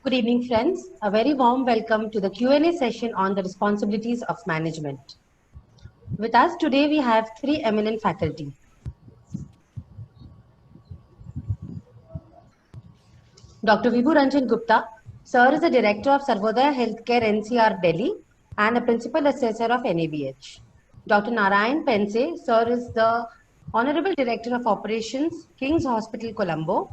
Good evening, friends. A very warm welcome to the Q&A session on the responsibilities of management. With us today, we have three eminent faculty. Dr. Vibhu Ranjan Gupta, Sir is the Director of Sarvodaya Healthcare NCR Delhi and a Principal Assessor of NABH. Dr. Narayan Pendse, Sir is the Honorable Director of Operations, King's Hospital, Colombo,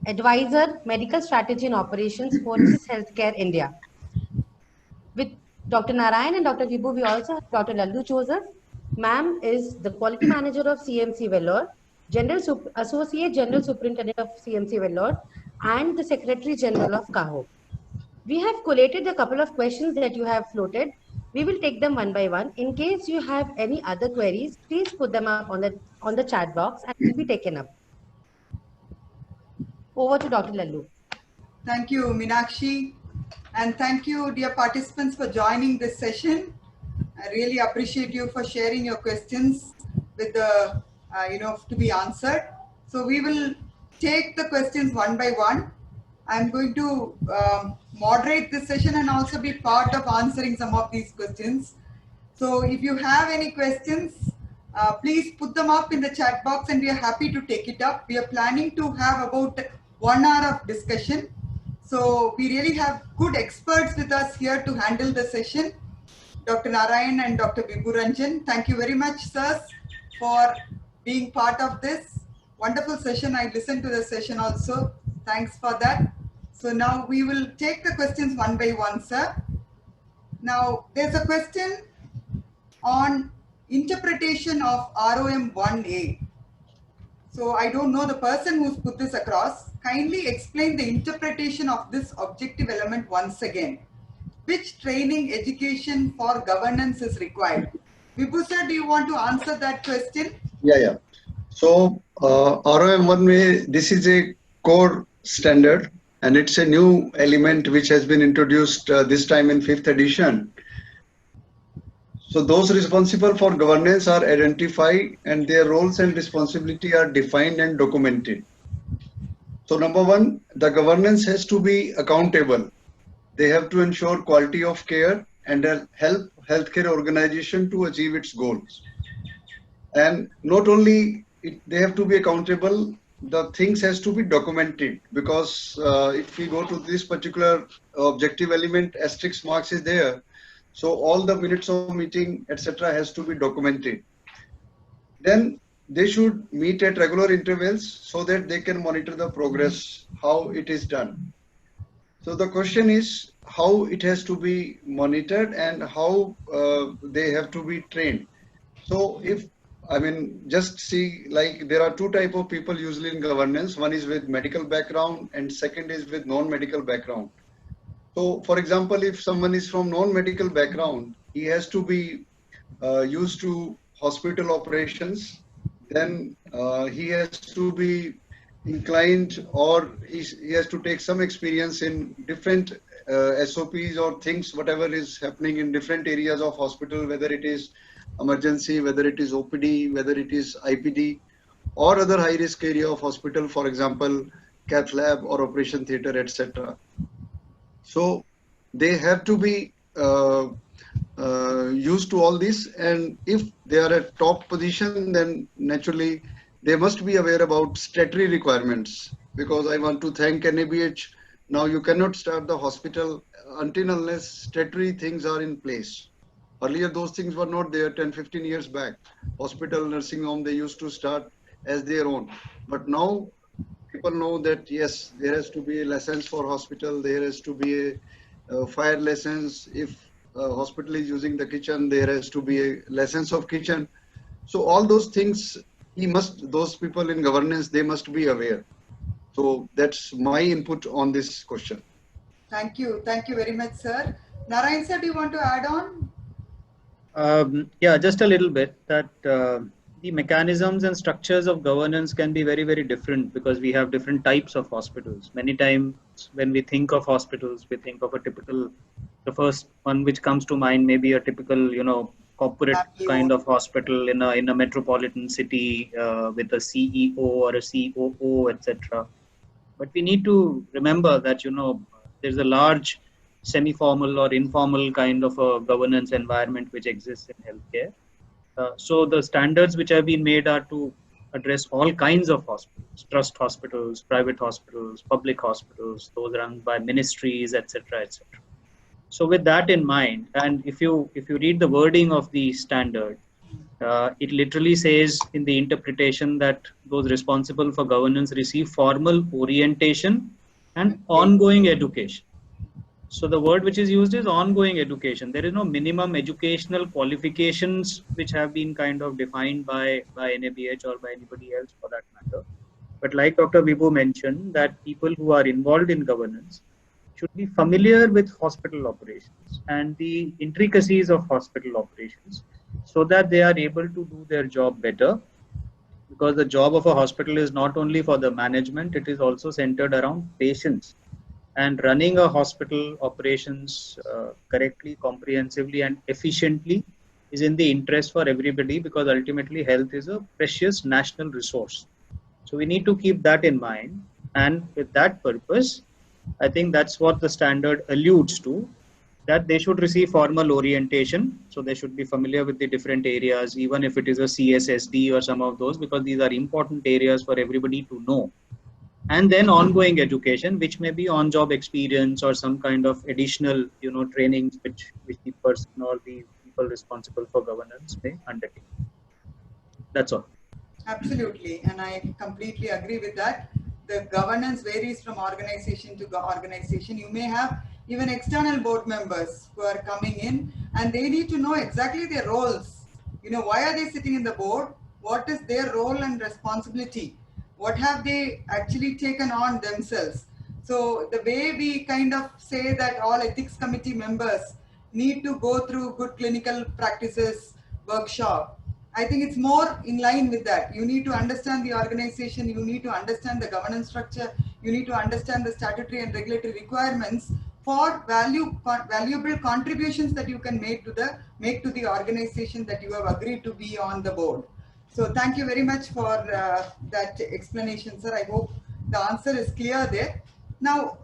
Advisor, Medical Strategy and Operations, Fortis Healthcare India. With Dr. Narayan and Dr. Vibhu, we also have Dr. Lallu Joseph. Ma'am is the Quality Manager of CMC Vellore, Associate General Superintendent of CMC Vellore, and the Secretary General of CAHO. We have collated a couple of questions that you have floated. We will take them one by one. In case you have any other queries, please put them up on the chat box and will be taken up. Over to Dr. Lallu. Thank you, Meenakshi. And thank you, dear participants, for joining this session. I really appreciate you for sharing your questions with the, to be answered. So we will take the questions one by one. I'm going to moderate this session and also be part of answering some of these questions. So if you have any questions, please put them up in the chat box and we are happy to take it up. We are planning to have about 1 hour of discussion. So we really have good experts with us here to handle the session. Dr. Narayan and Dr. Vibhu Ranjan, thank you very much, sirs, for being part of this wonderful session. I listened to the session also. Thanks for that. So now we will take the questions one by one, sir. Now there's a question on interpretation of ROM 1A. So I don't know the person who's put this across. Kindly explain the interpretation of this objective element once again. Which training education for governance is required? Vibhu sir, do you want to answer that question? Yeah. So ROM 1A, this is a core standard and it's a new element which has been introduced this time in 5th edition. So those responsible for governance are identified and their roles and responsibility are defined and documented. So number one, the governance has to be accountable. They have to ensure quality of care and help healthcare organization to achieve its goals. And not only they have to be accountable, the things has to be documented, because if we go to this particular objective element, asterisk marks is there. So all the minutes of meeting, etc. has to be documented. Then they should meet at regular intervals so that they can monitor the progress, how it is done. So the question is how it has to be monitored and how they have to be trained. So just see, like there are two types of people usually in governance. One is with medical background and second is with non-medical background. So, for example, if someone is from non-medical background, he has to be used to hospital operations, then he has to be inclined, or he has to take some experience in different SOPs or things, whatever is happening in different areas of hospital, whether it is emergency, whether it is OPD, whether it is IPD, or other high-risk area of hospital, for example, cath lab or operation theatre, etc. So they have to be used to all this, and if they are at top position, then naturally they must be aware about statutory requirements, because I want to thank NABH. Now you cannot start the hospital until unless statutory things are in place. Earlier those things were not there 10-15 years back. Hospital, nursing home, they used to start as their own. But now people know that yes, there has to be a license for hospital, there has to be a fire license. If hospital is using the kitchen, there has to be a license of kitchen. So all those things, those people in governance, they must be aware. So that's my input on this question. Thank you very much, sir. Narayan sir, do you want to add on? Yeah, just a little bit. That the mechanisms and structures of governance can be very, very different, because we have different types of hospitals. Many times when we think of hospitals, we think of a typical, the first one which comes to mind may be a typical, corporate kind of hospital in a metropolitan city with a CEO or a COO, etc. But we need to remember that, there's a large semi-formal or informal kind of a governance environment which exists in healthcare. So the standards which have been made are to address all kinds of hospitals, trust hospitals, private hospitals, public hospitals, those run by ministries, etc., etc. So with that in mind, and if you read the wording of the standard, it literally says in the interpretation that those responsible for governance receive formal orientation and ongoing education. So the word which is used is ongoing education. There is no minimum educational qualifications which have been kind of defined by NABH or by anybody else for that matter. But like Dr. Vibhu mentioned, that people who are involved in governance should be familiar with hospital operations and the intricacies of hospital operations so that they are able to do their job better. Because the job of a hospital is not only for the management, it is also centered around patients. And running a hospital operations correctly, comprehensively, and efficiently is in the interest for everybody, because ultimately health is a precious national resource. So we need to keep that in mind. And with that purpose, I think that's what the standard alludes to, that they should receive formal orientation. So they should be familiar with the different areas, even if it is a CSSD or some of those, because these are important areas for everybody to know. And then ongoing education, which may be on-job experience or some kind of additional, trainings which the person or the people responsible for governance may undertake. That's all. Absolutely, and I completely agree with that. The governance varies from organization to organization. You may have even external board members who are coming in, and they need to know exactly their roles. Why are they sitting in the board? What is their role and responsibility? What have they actually taken on themselves? So the way we kind of say that all ethics committee members need to go through good clinical practices workshop, I think it's more in line with that. You need to understand the organization, you need to understand the governance structure, you need to understand the statutory and regulatory requirements for valuable contributions that you can make to the organization that you have agreed to be on the board. So thank you very much for that explanation, sir. I hope the answer is clear there. Now,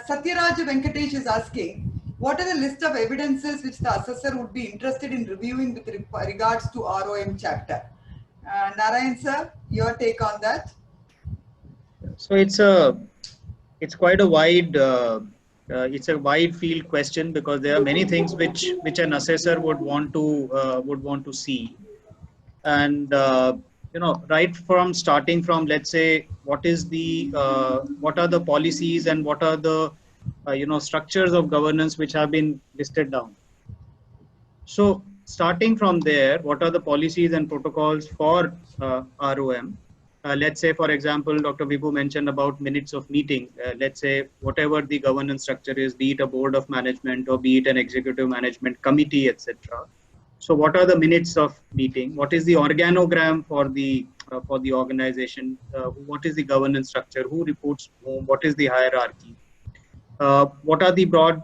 Satyaraj Venkatesh is asking, what are the list of evidences which the assessor would be interested in reviewing with regards to ROM chapter? Narayan sir, your take on that? So it's quite a wide it's a wide field question, because there are many things which an assessor would want to see. And right from starting from, let's say, what are the policies and what are the structures of governance which have been listed down. So starting from there, what are the policies and protocols for ROM? Let's say, for example, Dr. Vibhu mentioned about minutes of meeting. Let's say whatever the governance structure is, be it a board of management or be it an executive management committee, etc. So what are the minutes of meeting? What is the organogram for the organization? What is the governance structure? Who reports to whom? What is the hierarchy? What are the broad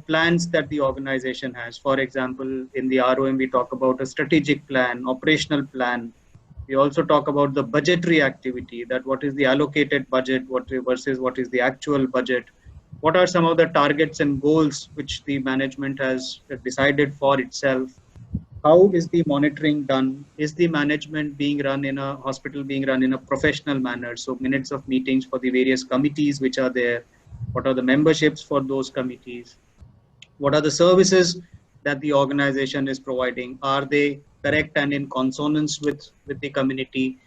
plans that the organization has? For example, in the ROM, we talk about a strategic plan, operational plan. We also talk about the budgetary activity, that what is the allocated budget versus what is the actual budget. What are some of the targets and goals which the management has decided for itself? How is the monitoring done? Is the management being run in a hospital being run in a professional manner? So minutes of meetings for the various committees which are there. What are the memberships for those committees? What are the services that the organization is providing? Are they correct and in consonance with the community?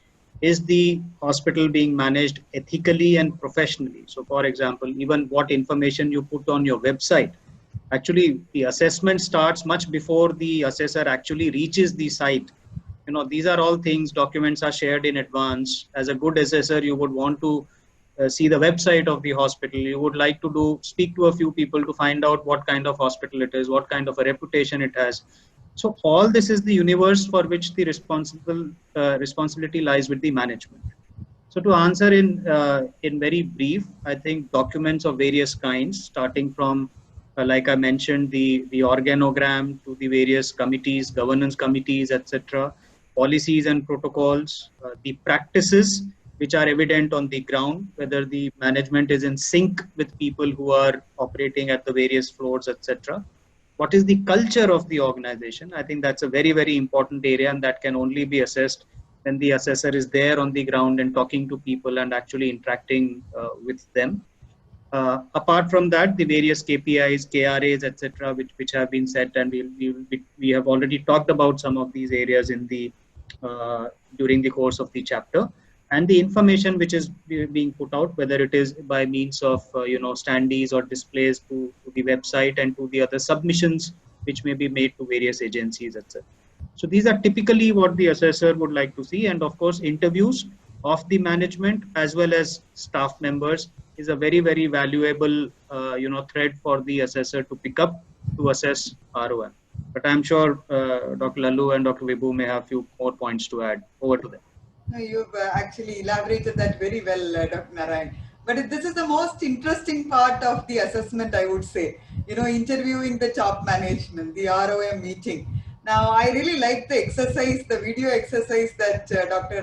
Is the hospital being managed ethically and professionally? So for example, even what information you put on your website, actually the assessment starts much before the assessor actually reaches the site. These are all things, documents are shared in advance. As a good assessor, you would want to see the website of the hospital. You would like to speak to a few people to find out what kind of hospital it is, what kind of a reputation it has. So all this is the universe for which the responsibility lies with the management. So to answer in very brief, I think documents of various kinds, starting from like I mentioned, the organogram to the various committees, governance committees, etc., policies and protocols, the practices which are evident on the ground, whether the management is in sync with people who are operating at the various floors, etc. What is the culture of the organization? I think that's a very, very important area, and that can only be assessed when the assessor is there on the ground and talking to people and actually interacting with them. Apart from that, the various KPIs, KRAs, etc., which have been set, and we have already talked about some of these areas in the during the course of the chapter, and the information which is being put out, whether it is by means of standees or displays to the website and to the other submissions which may be made to various agencies, etc. So these are typically what the assessor would like to see, and of course, interviews of the management as well as staff members is a very, very valuable thread for the assessor to pick up to assess ROM. But I'm sure Dr. Lallu and Dr. Vibhu may have a few more points to add. Over to them. No, you've actually elaborated that very well, Dr. Narayan. But this is the most interesting part of the assessment, I would say. Interviewing the top management, the ROM meeting. Now, I really like the exercise, the video exercise that Dr.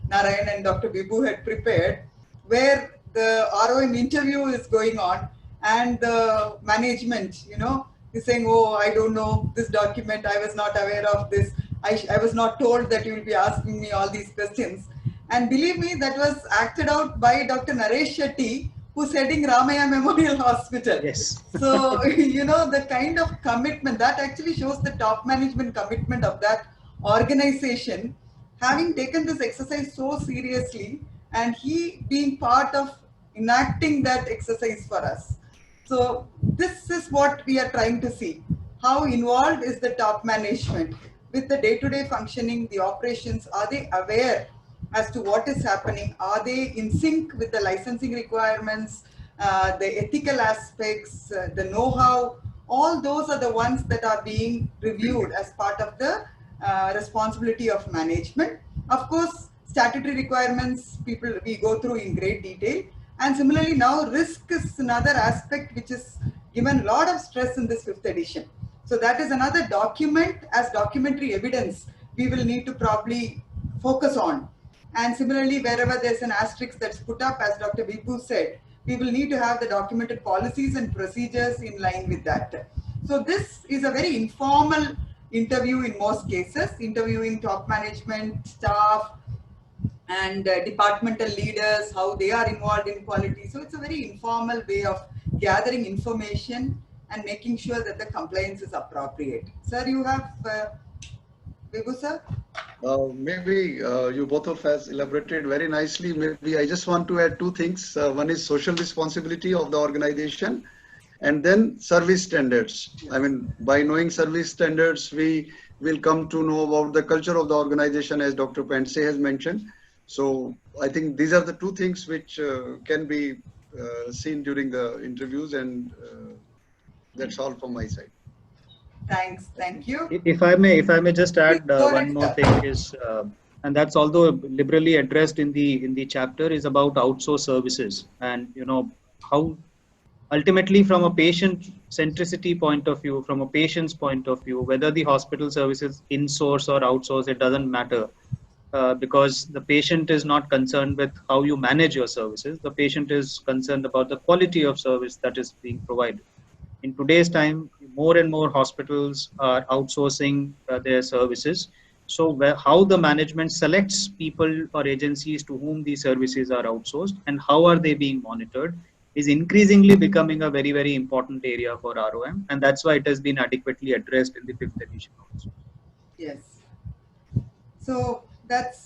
Narayan and Dr. Vibhu had prepared, where the ROM interview is going on and the management, is saying, oh, I don't know this document, I was not aware of this. I was not told that you will be asking me all these questions. And believe me, that was acted out by Dr. Naresh Shetty, who's heading Ramaya Memorial Hospital. Yes. So, the kind of commitment, that actually shows the top management commitment of that organization, having taken this exercise so seriously, and he being part of enacting that exercise for us. So, this is what we are trying to see. How involved is the top management with the day-to-day functioning, the operations? Are they aware as to what is happening? Are they in sync with the licensing requirements, the ethical aspects, the know-how? All those are the ones that are being reviewed as part of the responsibility of management. Of course, statutory requirements, we go through in great detail. And similarly, now risk is another aspect which is given a lot of stress in this 5th edition. So that is another document as documentary evidence we will need to probably focus on. And similarly, wherever there's an asterisk that's put up, as Dr. Vibhu said, we will need to have the documented policies and procedures in line with that. So this is a very informal interview in most cases, interviewing top management, staff, and departmental leaders, how they are involved in quality. So it's a very informal way of gathering information and making sure that the compliance is appropriate. Sir, you have, Vibhu sir? Maybe you both of us elaborated very nicely. Maybe I just want to add two things. One is social responsibility of the organization, and then service standards. I mean, by knowing service standards, we will come to know about the culture of the organization, as Dr. Pendse has mentioned. So I think these are the two things which can be seen during the interviews, and that's all from my side. Thanks, thank you. If I may just add one more thing is, and that's although liberally addressed in the chapter, is about outsourced services, and how ultimately from a patient centricity point of view, from a patient's point of view, whether the hospital services in-source or outsource, it doesn't matter. Because the patient is not concerned with how you manage your services. The patient is concerned about the quality of service that is being provided. In today's time, more and more hospitals are outsourcing their services. So how the management selects people or agencies to whom these services are outsourced and how are they being monitored is increasingly becoming a very, very important area for ROM. And that's why it has been adequately addressed in the 5th edition also. Yes. So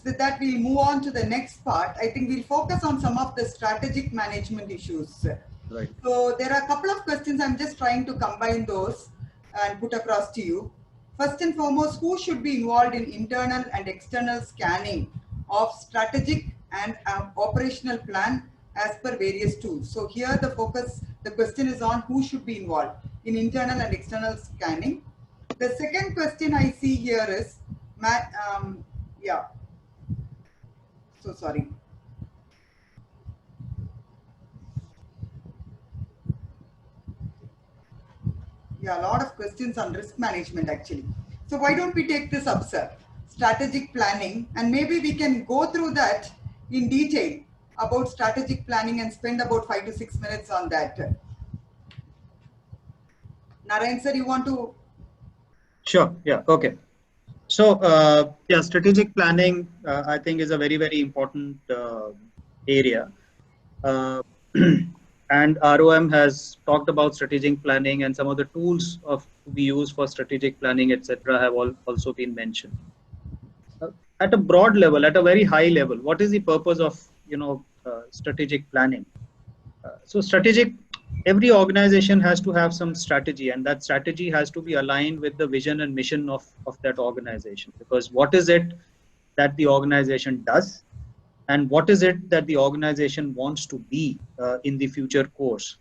with that, we'll move on to the next part. I think we'll focus on some of the strategic management issues. Right. So there are a couple of questions. I'm just trying to combine those and put across to you. First and foremost, who should be involved in internal and external scanning of strategic and operational plan as per various tools? So here the question is on who should be involved in internal and external scanning. The second question I see here is, so sorry. Yeah, a lot of questions on risk management actually. So why don't we take this up, sir? Strategic planning, and maybe we can go through that in detail about strategic planning and spend about 5 to 6 minutes on that. Narayan sir, you want to? Sure. Yeah. Okay. So, yeah, strategic planning, I think, is a very, very important area. Uh, and ROM has talked about strategic planning, and some of the tools we use for strategic planning, etc., have also been mentioned. At a broad level, at a very high level, what is the purpose of strategic planning? So, every organization has to have some strategy, and that strategy has to be aligned with the vision and mission of that organization. Because what is it that the organization does, and what is it that the organization wants to be in the future course?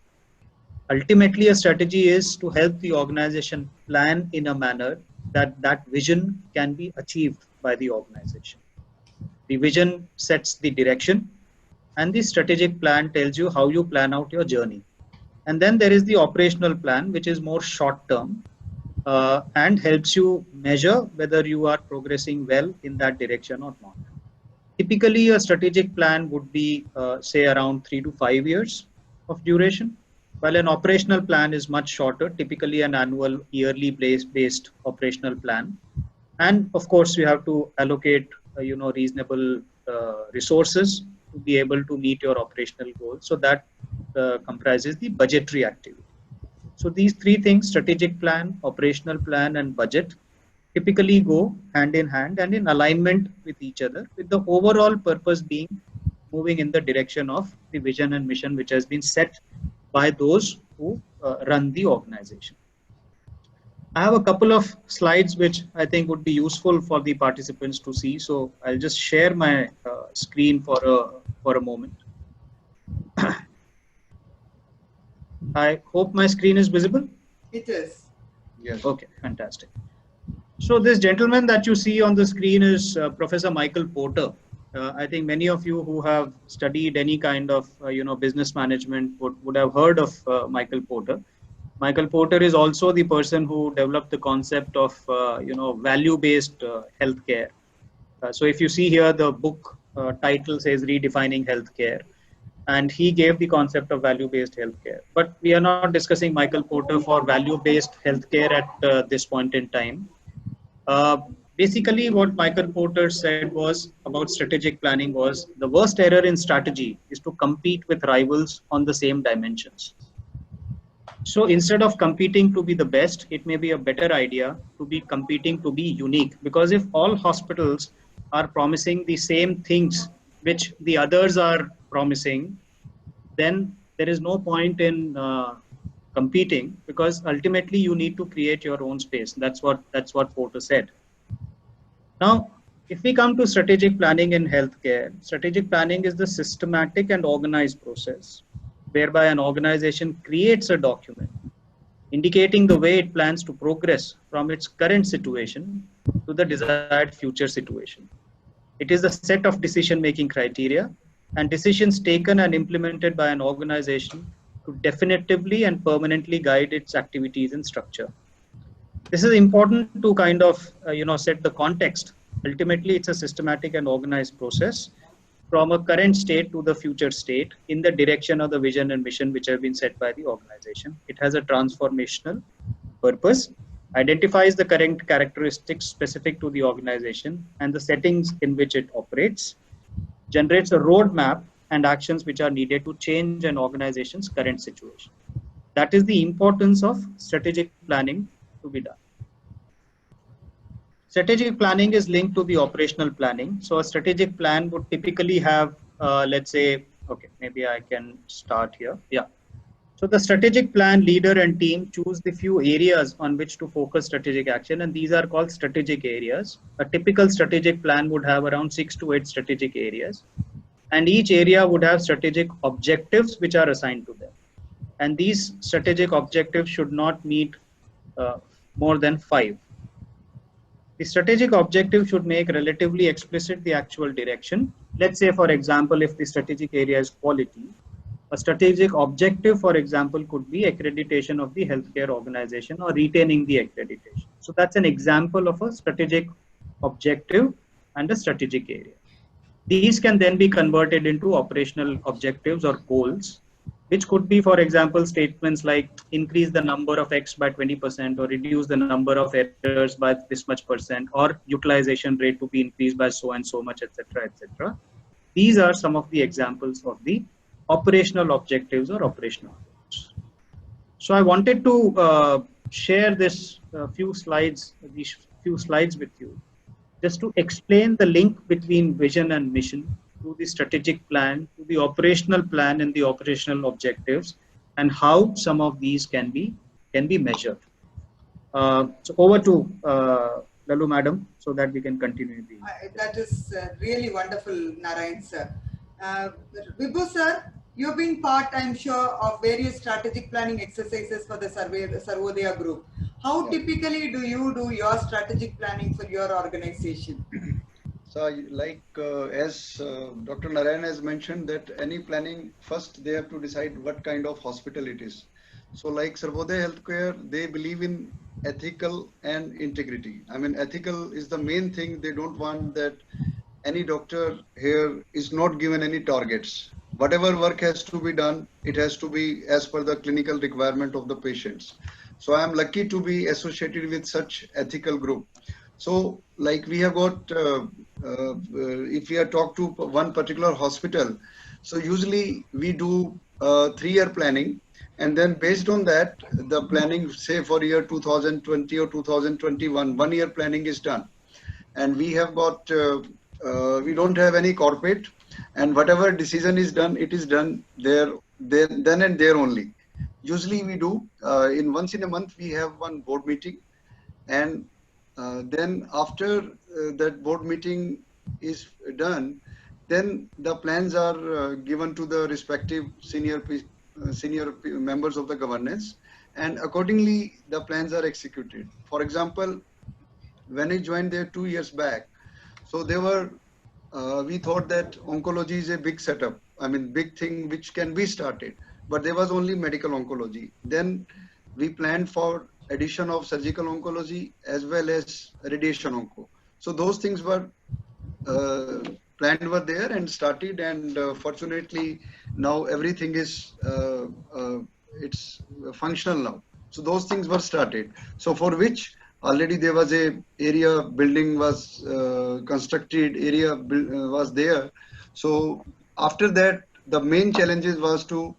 Ultimately, a strategy is to help the organization plan in a manner that that vision can be achieved by the organization. The vision sets the direction, and the strategic plan tells you how you plan out your journey. And then there is the operational plan, which is more short term and helps you measure whether you are progressing well in that direction or not. Typically, a strategic plan would be, say, around 3 to 5 years of duration, while an operational plan is much shorter, typically an annual, yearly based operational plan. And of course, you have to allocate, reasonable resources to be able to meet your operational goals. So that comprises the budgetary activity. So these three things, strategic plan, operational plan, and budget, typically go hand in hand and in alignment with each other, with the overall purpose being moving in the direction of the vision and mission which has been set by those who run the organization. I have a couple of slides which I think would be useful for the participants to see. So I'll just share my screen for a moment. I hope my screen is visible. It is. Yes. Okay, fantastic. So this gentleman that you see on the screen is Professor Michael Porter. I think many of you who have studied any kind of business management would have heard of Michael Porter. Michael Porter is also the person who developed the concept of value-based healthcare. So if you see here, the book title says Redefining Healthcare, and he gave the concept of value-based healthcare. But we are not discussing Michael Porter for value-based healthcare at this point in time. Basically, what Michael Porter said was about strategic planning was the worst error in strategy is to compete with rivals on the same dimensions. So instead of competing to be the best, it may be a better idea to be competing to be unique. Because if all hospitals are promising the same things which the others are promising, then there is no point in competing, because ultimately you need to create your own space. That's what Porter said. Now, if we come to strategic planning in healthcare, strategic planning is the systematic and organized process whereby an organization creates a document indicating the way it plans to progress from its current situation to the desired future situation. It is a set of decision-making criteria and decisions taken and implemented by an organization to definitively and permanently guide its activities and structure. This is important to kind of set the context. Ultimately, it's a systematic and organized process from a current state to the future state in the direction of the vision and mission which have been set by the organization. It has a transformational purpose, identifies the current characteristics specific to the organization and the settings in which it operates, generates a roadmap and actions which are needed to change an organization's current situation. That is the importance of strategic planning to be done. Strategic planning is linked to the operational planning. So a strategic plan would typically have, let's say, okay, maybe I can start here. Yeah. So the strategic plan leader and team choose the few areas on which to focus strategic action, and these are called strategic areas. A typical strategic plan would have around 6 to 8 strategic areas, and each area would have strategic objectives which are assigned to them. And these strategic objectives should not meet more than 5. The strategic objective should make relatively explicit the actual direction. Let's say, for example, if the strategic area is quality, a strategic objective, for example, could be accreditation of the healthcare organization or retaining the accreditation. So that's an example of a strategic objective and a strategic area. These can then be converted into operational objectives or goals, which could be, for example, statements like increase the number of X by 20% or reduce the number of errors by this much percent, or utilization rate to be increased by so and so much, etc., etc. These are some of the examples of the operational objectives or operational goals. So I wanted to share these few slides with you, just to explain the link between vision and mission, to the strategic plan, to the operational plan and the operational objectives, and how some of these can be measured. So over to Lallu madam, so that we can continue the. That is really wonderful, Narayan sir. Vibhu sir, you've been part, I'm sure, of various strategic planning exercises for the Sarvodaya group. How typically do you do your strategic planning for your organization? So, like as Dr. Narayan has mentioned, that any planning, first they have to decide what kind of hospital it is. So, like Sarvodaya Healthcare, they believe in ethical and integrity. I mean, ethical is the main thing. They don't want that any doctor here is not given any targets. Whatever work has to be done, it has to be as per the clinical requirement of the patients. So I am lucky to be associated with such ethical group. So like we have got, if we are talk to one particular hospital, so usually we do 3-year planning, and then based on that, the planning, say for year 2020 or 2021, 1-year planning is done. And we have got, we don't have any corporate, and whatever decision is done, it is done there, then and there only. Usually we do, once in a month, we have one board meeting, and then after that board meeting is done, then the plans are given to the respective senior members of the governance, and accordingly the plans are executed. For example, when I joined there 2 years back, so there were, we thought that oncology is a big setup, I mean big thing which can be started, but there was only medical oncology. Then we planned for addition of surgical oncology as well as radiation onco. So those things were planned were there and started, and fortunately now everything is it's functional now. So those things were started. So for which already there was a area building was constructed, area was there. So after that, the main challenges was to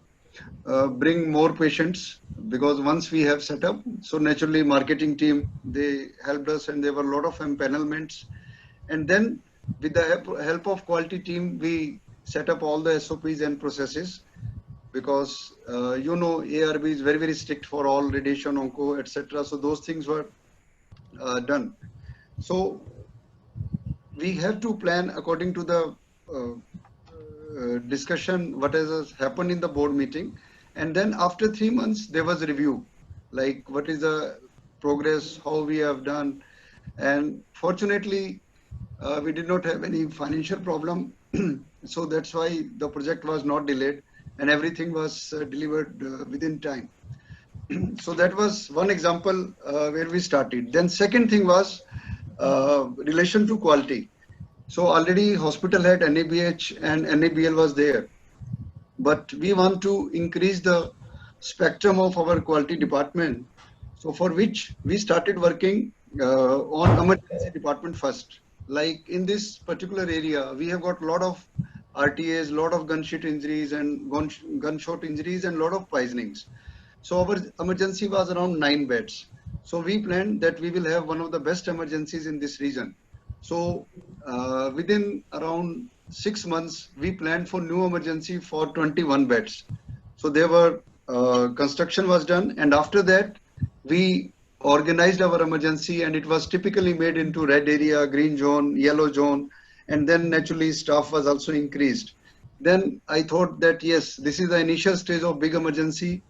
bring more patients, because once we have set up, so naturally marketing team, they helped us, and there were a lot of empanelments. And then with the help of quality team, we set up all the SOPs and processes, because you know, ARB is very, very strict for all radiation, onco, etc. So those things were done. So we have to plan according to the discussion, what has happened in the board meeting. And then after 3 months, there was a review, like what is the progress, how we have done. And fortunately, we did not have any financial problem. So that's why the project was not delayed, and everything was delivered within time. So that was one example where we started. Then second thing was relation to quality. So already hospital had NABH and NABL was there, but we want to increase the spectrum of our quality department. So for which we started working on emergency department first. Like in this particular area, we have got a lot of RTAs, lot of gunshot injuries and gunshot injuries and lot of poisonings. So our emergency was around 9 beds. So we planned that we will have one of the best emergencies in this region. So within around 6 months, we planned for new emergency for 21 beds. So there were construction was done, and after that we organized our emergency, and it was typically made into red area, green zone, yellow zone, and then naturally staff was also increased. Then I thought that yes, this is the initial stage of big emergency.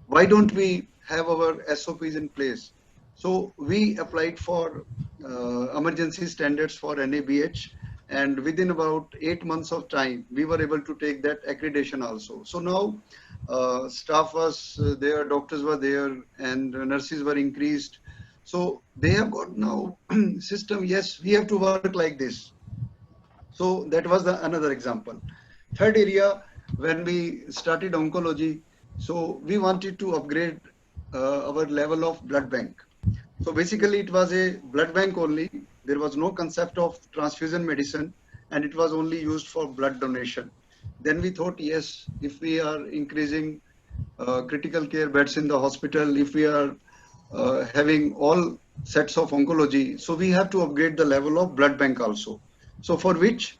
Why don't we have our SOPs in place? So we applied for emergency standards for NABH, and within about 8 months of time, we were able to take that accreditation also. So now staff was there, doctors were there, and nurses were increased. So they have got now system, yes, we have to work like this. So that was another example. Third area, when we started oncology, so we wanted to upgrade our level of blood bank. So basically it was a blood bank only. There was no concept of transfusion medicine, and it was only used for blood donation. Then we thought, yes, if we are increasing critical care beds in the hospital, if we are having all sets of oncology, so we have to upgrade the level of blood bank also. So for which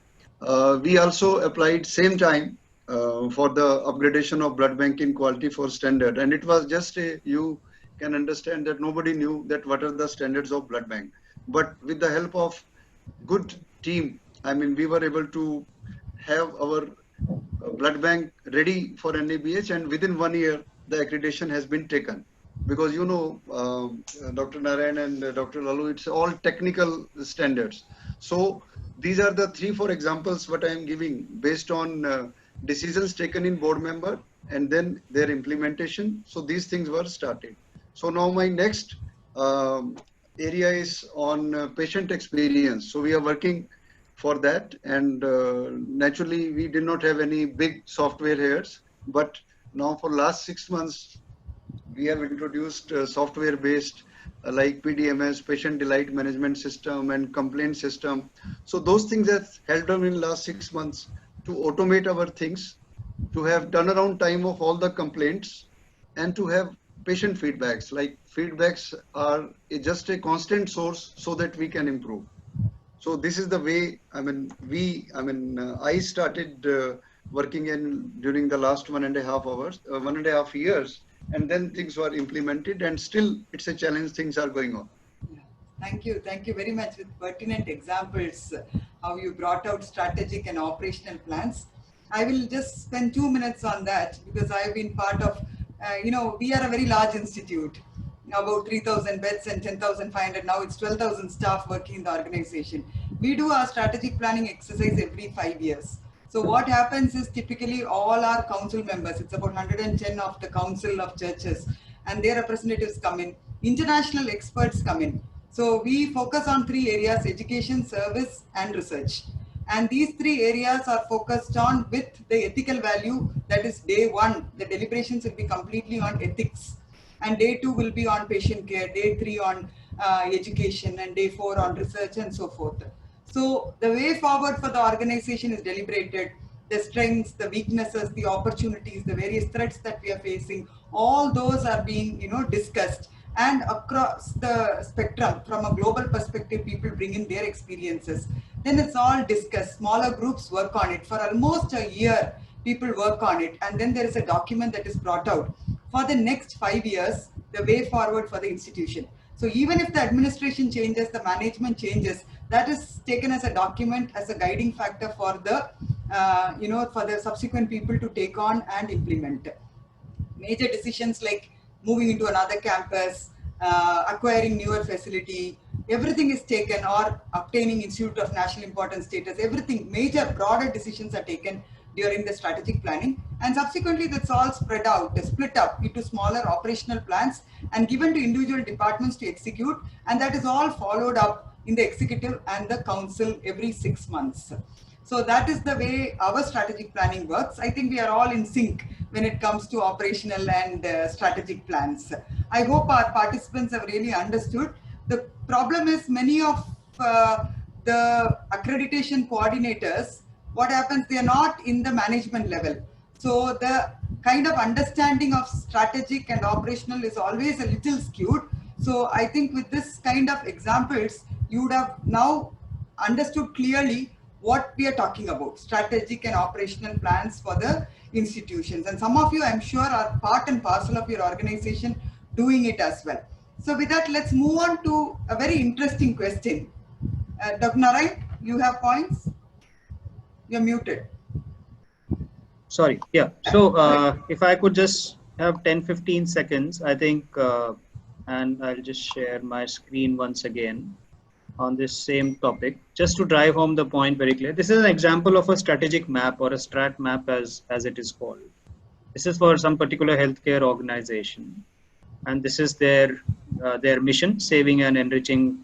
we also applied same time for the upgradation of blood bank in quality for standard. And it was just you can understand that nobody knew that what are the standards of blood bank. But with the help of good team, I mean, we were able to have our blood bank ready for NABH, and within 1 year, the accreditation has been taken. Because Dr. Narayan and Dr. Lallu, it's all technical standards. So these are the 3-4 examples what I am giving based on decisions taken in board member and then their implementation. So these things were started. So now my next area is on patient experience. So we are working for that, and naturally we did not have any big software here, but now for last 6 months we have introduced software based like PDMS, patient delight management system, and complaint system. So those things have helped us in last 6 months to automate our things, to have turnaround time of all the complaints, and to have patient feedbacks. Like feedbacks are just a constant source so that we can improve. So this is the way, I started working during the last 1.5 years, and then things were implemented, and still it's a challenge, things are going on. Thank you very much with pertinent examples, how you brought out strategic and operational plans. I will just spend 2 minutes on that because I've been part of, we are a very large institute, about 3,000 beds and 10,500, now it's 12,000 staff working in the organization. We do our strategic planning exercise every 5 years. So what happens is typically all our council members, it's about 110 of the council of churches, and their representatives come in, international experts come in. So we focus on 3 areas: education, service, and research. And these 3 areas are focused on with the ethical value. That is day 1, the deliberations will be completely on ethics. And day 2 will be on patient care, day 3 on education, and day 4 on research, and so forth. So the way forward for the organization is deliberated. The strengths, the weaknesses, the opportunities, the various threats that we are facing, all those are being discussed. And across the spectrum, from a global perspective, people bring in their experiences. Then it's all discussed. Smaller groups work on it. For almost a year, people work on it. And then there is a document that is brought out for the next 5 years, the way forward for the institution. So even if the administration changes, the management changes, that is taken as a document, as a guiding factor for the, for the subsequent people to take on and implement. Major decisions like moving into another campus, acquiring newer facility, everything is taken, or obtaining Institute of National Importance status, everything, major broader decisions are taken during the strategic planning, and subsequently that's all spread out, split up into smaller operational plans and given to individual departments to execute, and that is all followed up in the executive and the council every 6 months. So that is the way our strategic planning works. I think we are all in sync when it comes to operational and strategic plans. I hope our participants have really understood. The problem is many of the accreditation coordinators, what happens, they are not in the management level. So the kind of understanding of strategic and operational is always a little skewed. So I think with this kind of examples, you would have now understood clearly what we are talking about, strategic and operational plans for the institutions. And some of you, I'm sure, are part and parcel of your organization doing it as well. So with that, let's move on to a very interesting question. Dr. Narayan, you have points? You're muted. Sorry. Yeah. So if I could just have 10-15 seconds, I think, and I'll just share my screen once again on this same topic, just to drive home the point very clear. This is an example of a strategic map, or a strat map as it is called. This is for some particular healthcare organization, and this is their mission, saving and enriching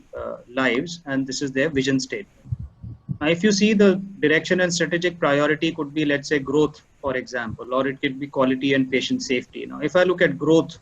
lives, and this is their vision statement. If you see the direction and strategic priority could be, let's say, growth, for example, or it could be quality and patient safety. If I look at growth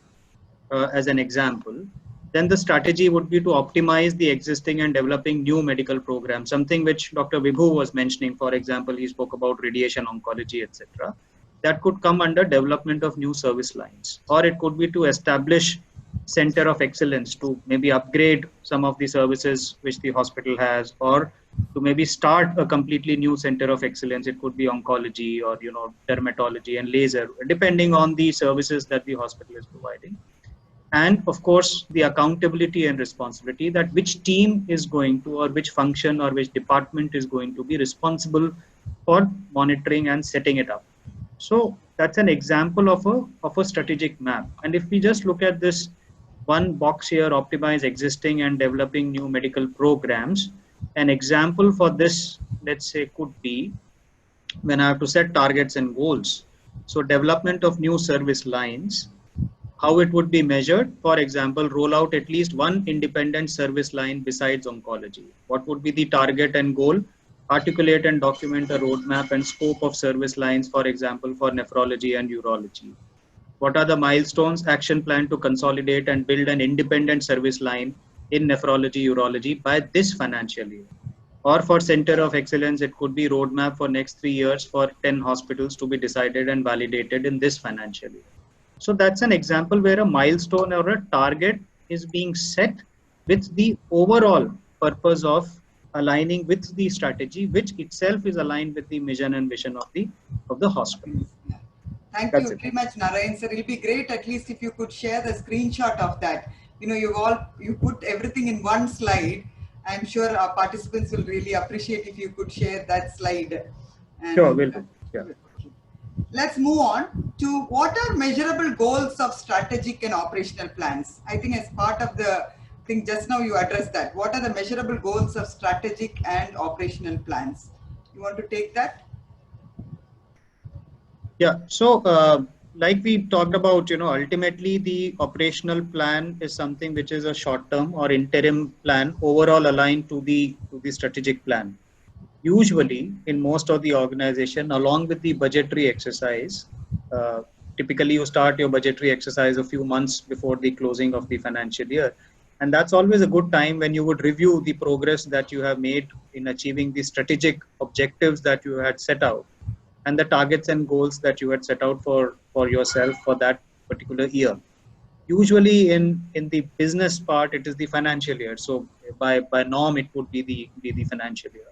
as an example, then the strategy would be to optimize the existing and developing new medical programs, something which Dr. Vibhu was mentioning. For example, he spoke about radiation oncology, etc. That could come under development of new service lines, or it could be to establish center of excellence to maybe upgrade some of the services which the hospital has, or to maybe start a completely new center of excellence. It could be oncology or dermatology and laser, depending on the services that the hospital is providing. And of course the accountability and responsibility, that which team is going to, or which function or which department is going to be responsible for monitoring and setting it up. So that's an example of a strategic map. And if we just look at this one box here, optimize existing and developing new medical programs, an example for this, let's say, could be when I have to set targets and goals. So development of new service lines, how it would be measured. For example, roll out at least one independent service line besides oncology. What would be the target and goal? Articulate and document a roadmap and scope of service lines, for example, for nephrology and urology. What are the milestones? Action plan to consolidate and build an independent service line in nephrology, urology by this financial year. Or for center of excellence, it could be roadmap for next 3 years for 10 hospitals to be decided and validated in this financial year. So that's an example where a milestone or a target is being set with the overall purpose of aligning with the strategy, which itself is aligned with the mission and vision of the hospital. Thank you very much, Narayan sir. It'll be great at least if you could share the screenshot of that. You put everything in one slide. I'm sure our participants will really appreciate if you could share that slide. And sure, will do. Yeah. Let's move on to what are measurable goals of strategic and operational plans. I think as part of the thing just now you addressed that. What are the measurable goals of strategic and operational plans? You want to take that? Yeah, so like we talked about, ultimately the operational plan is something which is a short-term or interim plan, overall aligned to the strategic plan. Usually in most of the organization, along with the budgetary exercise, typically you start your budgetary exercise a few months before the closing of the financial year. And that's always a good time when you would review the progress that you have made in achieving the strategic objectives that you had set out, and the targets and goals that you had set out for yourself for that particular year. Usually in the business part, it is the financial year. So by norm, it would be the financial year.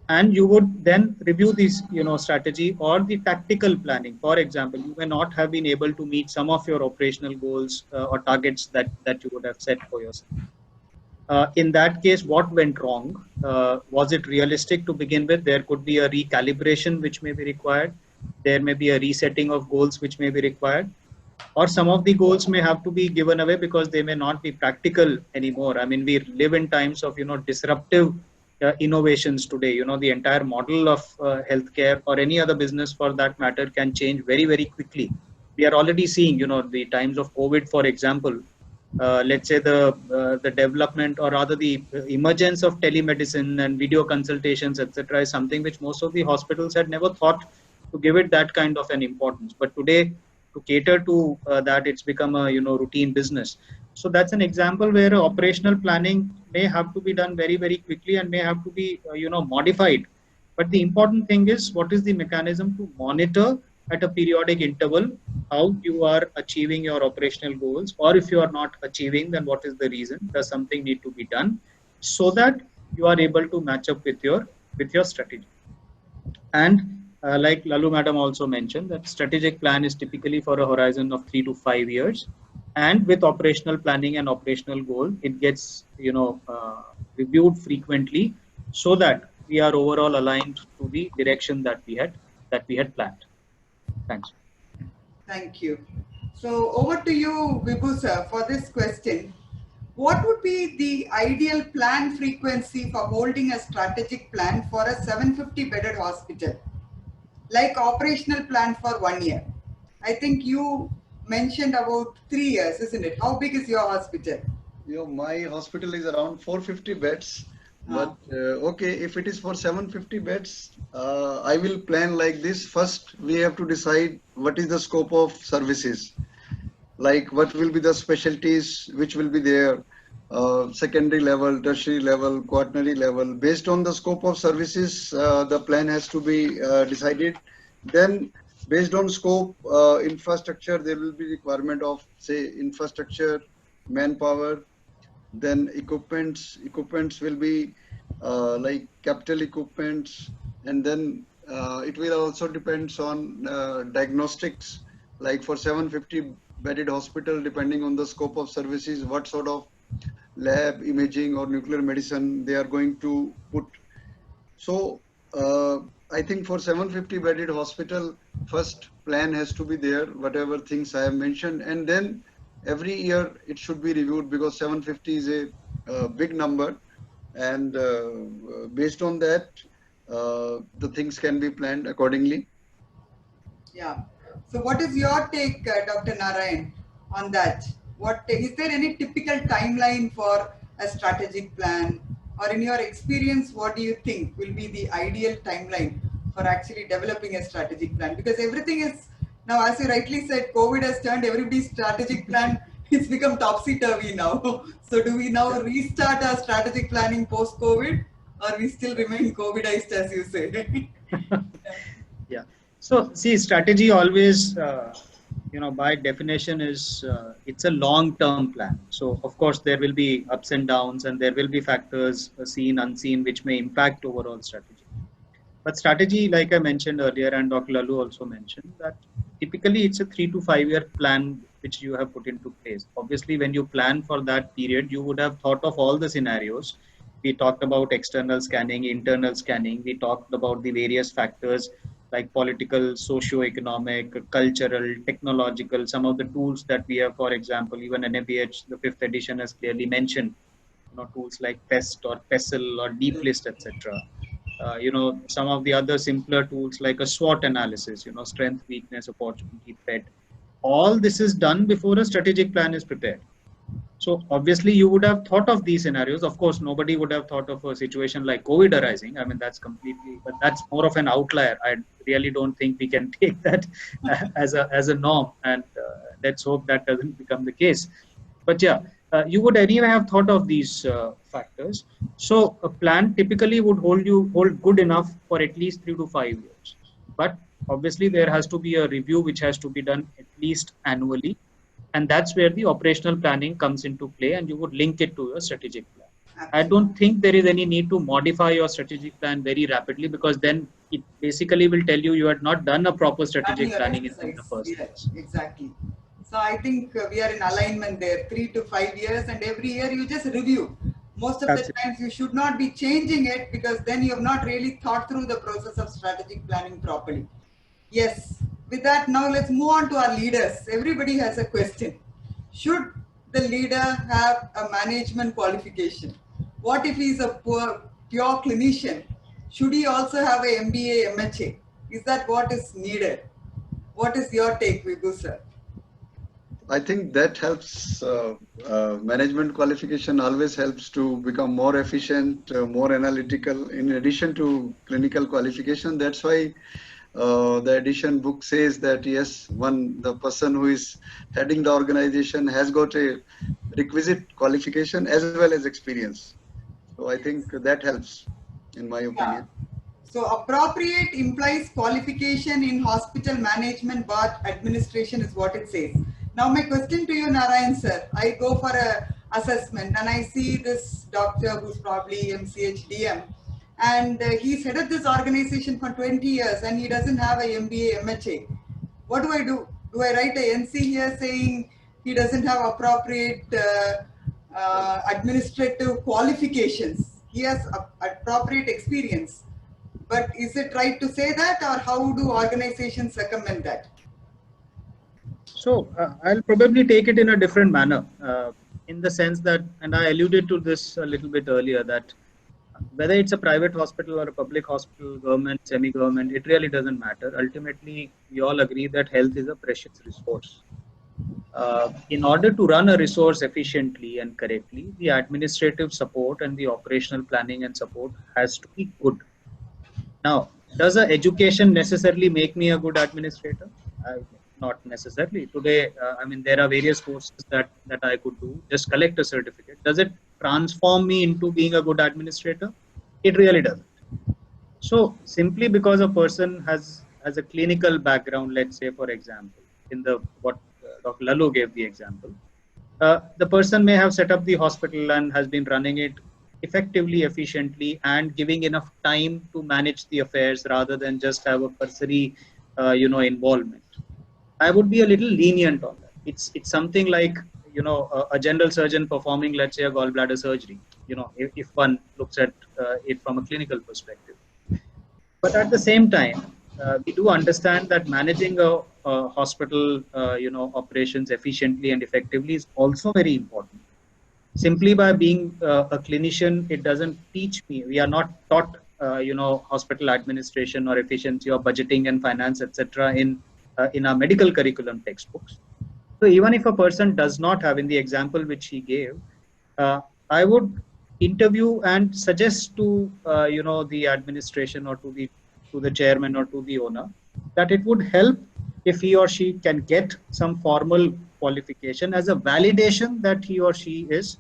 And you would then review this, strategy or the tactical planning. For example, you may not have been able to meet some of your operational goals or targets that you would have set for yourself. In that case, what went wrong? Was it realistic to begin with? There could be a recalibration which may be required. There may be a resetting of goals which may be required. Or some of the goals may have to be given away because they may not be practical anymore. I mean, we live in times of, disruptive innovations today. The entire model of healthcare or any other business for that matter can change very, very quickly. We are already seeing, the times of COVID, for example. Let's say the development or rather the emergence of telemedicine and video consultations, etc., is something which most of the hospitals had never thought to give it that kind of an importance. But today, to cater to that, it's become a routine business. So that's an example where operational planning may have to be done very, very quickly and may have to be modified. But the important thing is, what is the mechanism to monitor at a periodic interval how you are achieving your operational goals, or if you are not achieving, then what is the reason? Does something need to be done so that you are able to match up with your strategy? And like Lallu madam also mentioned, that strategic plan is typically for a horizon of 3 to 5 years, and with operational planning and operational goal, it gets reviewed frequently so that we are overall aligned to the direction that we had planned. Thanks. Thank you. So over to you, Vibhu sir, for this question. What would be the ideal plan frequency for holding a strategic plan for a 750-bedded hospital, like operational plan for 1 year? I think you mentioned about 3 years, isn't it? How big is your hospital? My hospital is around 450 beds. But okay, if it is for 750 beds, I will plan like this. First, we have to decide what is the scope of services. Like what will be the specialties which will be there, secondary level, tertiary level, quaternary level. Based on the scope of services, the plan has to be decided. Then, based on scope, infrastructure, there will be requirement of say infrastructure, manpower, then equipments will be like capital equipments, and then it will also depends on diagnostics. Like for 750 bedded hospital, depending on the scope of services, what sort of lab imaging or nuclear medicine they are going to put. So I think for 750 bedded hospital, first plan has to be there, whatever things I have mentioned, and then every year it should be reviewed because 750 is a big number, and based on that, the things can be planned accordingly. Yeah. So what is your take, Dr. Narayan, on that? What is there any typical timeline for a strategic plan, or in your experience, what do you think will be the ideal timeline for actually developing a strategic plan? Because everything is now, as you rightly said, COVID has turned everybody's strategic plan. It's become topsy-turvy now. So do we now restart our strategic planning post-COVID, or we still remain COVIDized, as you say? Yeah. So see, strategy always, by definition is it's a long-term plan. So of course there will be ups and downs, and there will be factors seen, unseen, which may impact overall strategy. But strategy, like I mentioned earlier, and Dr. Lallu also mentioned, that typically it's a 3 to 5 year plan which you have put into place. Obviously, when you plan for that period, you would have thought of all the scenarios. We talked about external scanning, internal scanning. We talked about the various factors like political, socio-economic, cultural, technological, some of the tools that we have, for example, even NABH, the 5th edition has clearly mentioned, tools like PEST or PESTLE or Deep List, etc. Some of the other simpler tools like a SWOT analysis, strength, weakness, opportunity, threat. All this is done before a strategic plan is prepared. So obviously you would have thought of these scenarios. Of course, nobody would have thought of a situation like COVID arising. I mean, but that's more of an outlier. I really don't think we can take that as a norm, and let's hope that doesn't become the case. But yeah, you would anyway have thought of these factors. So a plan typically would hold good enough for at least 3 to 5 years. But obviously there has to be a review which has to be done at least annually, and that's where the operational planning comes into play, and you would link it to your strategic plan. I Absolutely. don't think there is any need to modify your strategic plan very rapidly, because then it basically will tell you had not done a proper Planning strategic your planning in the exercise. first Yeah, place. exactly. So I think we are in alignment there, 3 to 5 years, and every year you just review. Most of the Absolutely. times you should not be changing it, because then you have not really thought through the process of strategic planning properly. Yes. With that, now let's move on to our leaders. Everybody has a question. Should the leader have a management qualification? What if he's a pure clinician? Should he also have a MBA, MHA? Is that what is needed? What is your take, Vibhu sir? I think that helps. Management qualification always helps to become more efficient, more analytical. In addition to clinical qualification, that's why the edition book says that yes, the person who is heading the organization has got a requisite qualification as well as experience. So I think that helps, in my Yeah. opinion. So appropriate implies qualification in hospital management but administration is what it says. Now my question to you, Narayan sir, I go for a assessment and I see this doctor who's probably MCH and he's headed this organization for 20 years and he doesn't have a MBA, MHA. What do I do? Do I write a NC here saying he doesn't have appropriate administrative qualifications? He has appropriate experience. But is it right to say that, or how do organizations recommend that? So I'll probably take it in a different manner, in the sense that, and I alluded to this a little bit earlier, that whether it's a private hospital or a public hospital, government, semi-government, it really doesn't matter. Ultimately, we all agree that health is a precious resource. In order to run a resource efficiently and correctly, the administrative support and the operational planning and support has to be good. Now, does a education necessarily make me a good administrator? Not necessarily. Today, I mean, there are various courses that I could do, just collect a certificate. Does it transform me into being a good administrator? It really doesn't. So simply because a person has a clinical background, let's say, for example, in the what Dr. Lallu gave the example, the person may have set up the hospital and has been running it effectively, efficiently, and giving enough time to manage the affairs rather than just have a cursory, involvement. I would be a little lenient on that. It's something like a general surgeon performing, let's say, a gallbladder surgery. If one looks at it from a clinical perspective. But at the same time, we do understand that managing a hospital, operations efficiently and effectively is also very important. Simply by being a clinician, it doesn't teach me. We are not taught, hospital administration or efficiency or budgeting and finance, etc. In our medical curriculum textbooks. So even if a person does not have, in the example which he gave, I would interview and suggest to the administration or to the chairman or to the owner that it would help if he or she can get some formal qualification as a validation that he or she is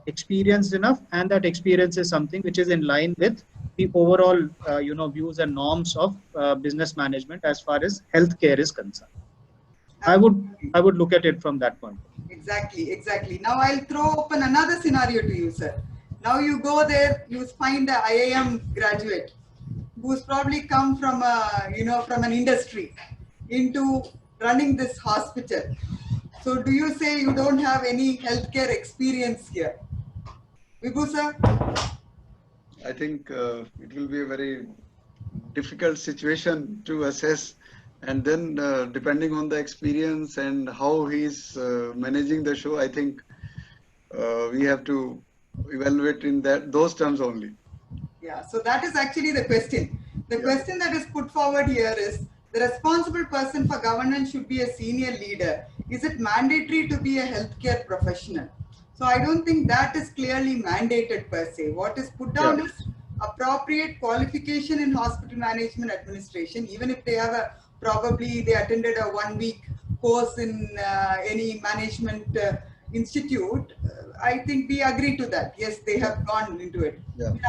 experienced enough, and that experience is something which is in line with the overall views and norms of business management as far as healthcare is concerned. I would look at it from that point. Exactly. Now I'll throw open another scenario to you, sir. Now you go there, you find a IIM graduate who's probably come from from an industry into running this hospital. So do you say you don't have any healthcare experience here? Vibhu, sir? I think it will be a very difficult situation to assess, and then depending on the experience and how he's managing the show, I think we have to evaluate in those terms only. Yeah, so that is actually the question. The question that is put forward here is, the responsible person for governance should be a senior leader. Is it mandatory to be a healthcare professional? So I don't think that is clearly mandated per se. What is put down is appropriate qualification in hospital management administration, even if they have probably they attended a 1-week course in any management institute. I think we agree to that. Yes, they have gone into it.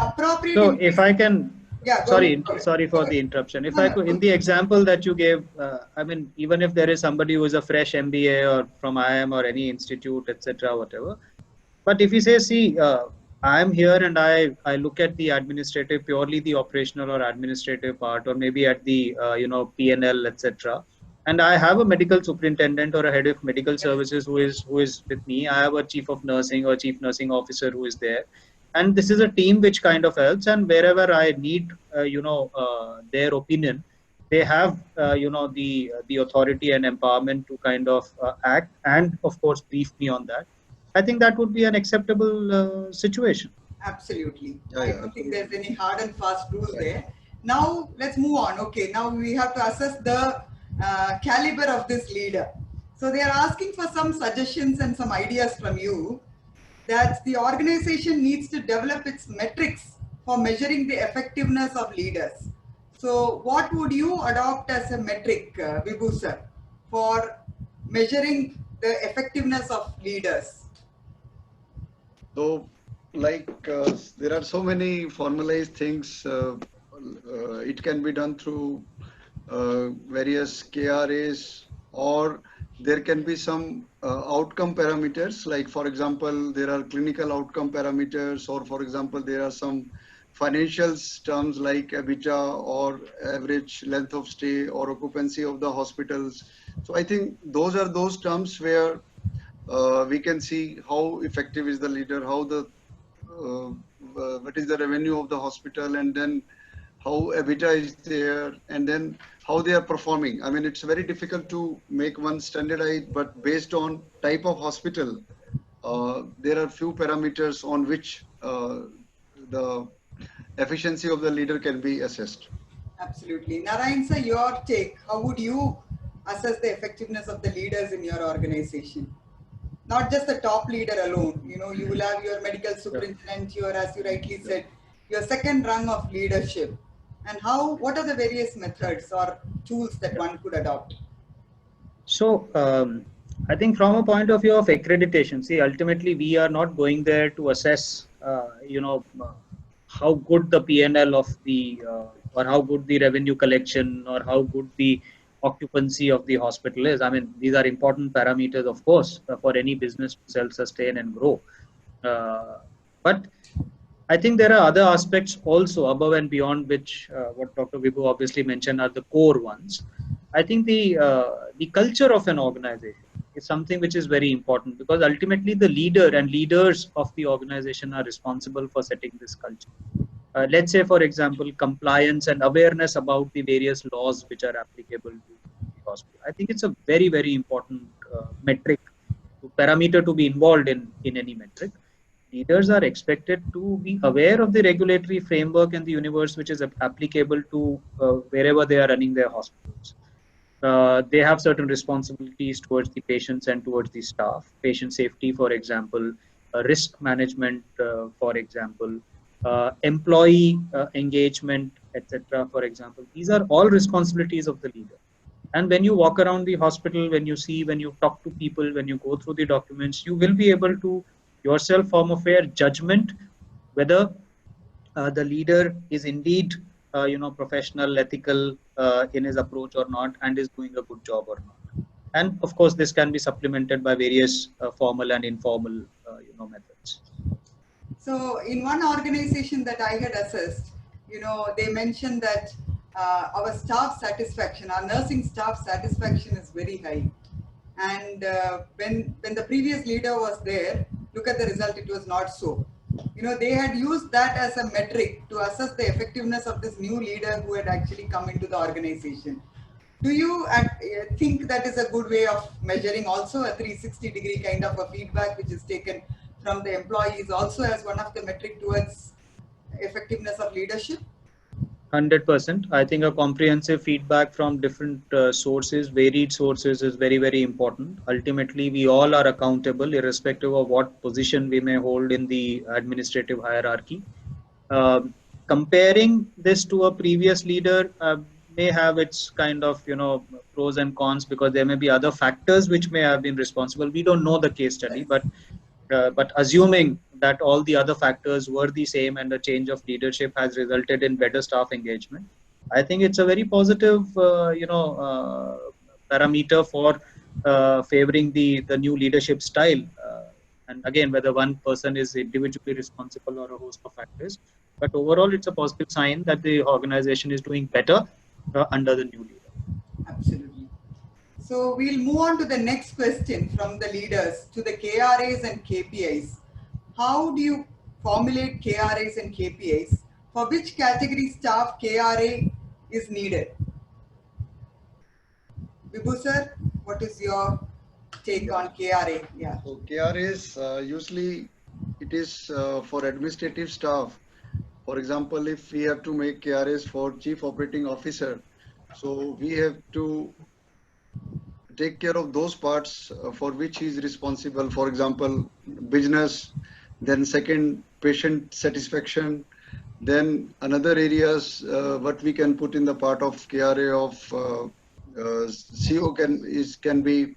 Appropriate. So if I can, sorry for the interruption. If I could, in the example that you gave, I mean, even if there is somebody who is a fresh MBA or from IIM or any institute, etc., whatever. But if you say, see, I am here and I look at the administrative, purely the operational or administrative part, or maybe at the P&L, etc. And I have a medical superintendent or a head of medical services who is with me. I have a chief of nursing or chief nursing officer who is there, and this is a team which kind of helps. And wherever I need their opinion, they have the authority and empowerment to kind of act and of course brief me on that. I think that would be an acceptable situation. Absolutely. I don't think there's any hard and fast rules there. Now let's move on. Okay, now we have to assess the caliber of this leader. So they are asking for some suggestions and some ideas from you, that the organization needs to develop its metrics for measuring the effectiveness of leaders. So what would you adopt as a metric, Vibhu sir, for measuring the effectiveness of leaders? So, there are so many formalized things. It can be done through various KRAs, or there can be some outcome parameters. Like, for example, there are clinical outcome parameters, or for example, there are some financial terms like EBITDA or average length of stay or occupancy of the hospitals. So I think those are those terms where we can see how effective is the leader, how what is the revenue of the hospital, and then how EBITDA is there, and then how they are performing. I mean, it's very difficult to make one standardized, but based on type of hospital, there are few parameters on which the efficiency of the leader can be assessed. Absolutely. Narayan sir, your take, how would you assess the effectiveness of the leaders in your organization? Not just the top leader alone. You will have your medical superintendent, your, as you rightly said, your second rung of leadership. And what are the various methods or tools that one could adopt? So, I think from a point of view of accreditation, see, ultimately we are not going there to assess, how good the P&L of the, or how good the revenue collection, or how good the occupancy of the hospital is. I mean, these are important parameters, of course, for any business to self-sustain and grow. But I think there are other aspects also above and beyond which what Dr. Vibhu obviously mentioned are the core ones. I think the culture of an organization is something which is very important, because ultimately the leader and leaders of the organization are responsible for setting this culture. Let's say, for example, compliance and awareness about the various laws which are applicable to the hospital. I think it's a very, very important metric, parameter to be involved in any metric. Leaders are expected to be aware of the regulatory framework and the universe which is applicable to wherever they are running their hospitals. They have certain responsibilities towards the patients and towards the staff. Patient safety, for example, risk management, for example, employee engagement, etc. For example, these are all responsibilities of the leader. And when you walk around the hospital, when you talk to people, when you go through the documents, you will be able to yourself form a fair judgment whether the leader is indeed professional, ethical in his approach or not, and is doing a good job or not. And of course, this can be supplemented by various formal and informal methods. So in one organization that I had assessed, they mentioned that our staff satisfaction, our nursing staff satisfaction is very high. And when the previous leader was there, look at the result, it was not so. They had used that as a metric to assess the effectiveness of this new leader who had actually come into the organization. Do you think that is a good way of measuring also a 360-degree kind of a feedback which is taken from the employees also as one of the metric towards effectiveness of leadership? 100%. I think a comprehensive feedback from different sources, varied sources, is very, very important. Ultimately, we all are accountable, irrespective of what position we may hold in the administrative hierarchy. Comparing this to a previous leader may have its kind of pros and cons, because there may be other factors which may have been responsible. We don't know the case study, but assuming that all the other factors were the same and a change of leadership has resulted in better staff engagement, I think it's a very positive parameter for favoring the new leadership style. And again, whether one person is individually responsible or a host of factors, but overall it's a positive sign that the organization is doing better under the new leader. Absolutely. So we'll move on to the next question from the leaders to the KRAs and KPIs. How do you formulate KRAs and KPIs? For which category staff KRA is needed? Vibhu sir, what is your take on KRA? Yeah. So KRAs, usually it is for administrative staff. For example, if we have to make KRAs for Chief Operating Officer, so we have to take care of those parts for which he is responsible. For example, business, then second, patient satisfaction, then another areas what we can put in the part of KRA of CO can be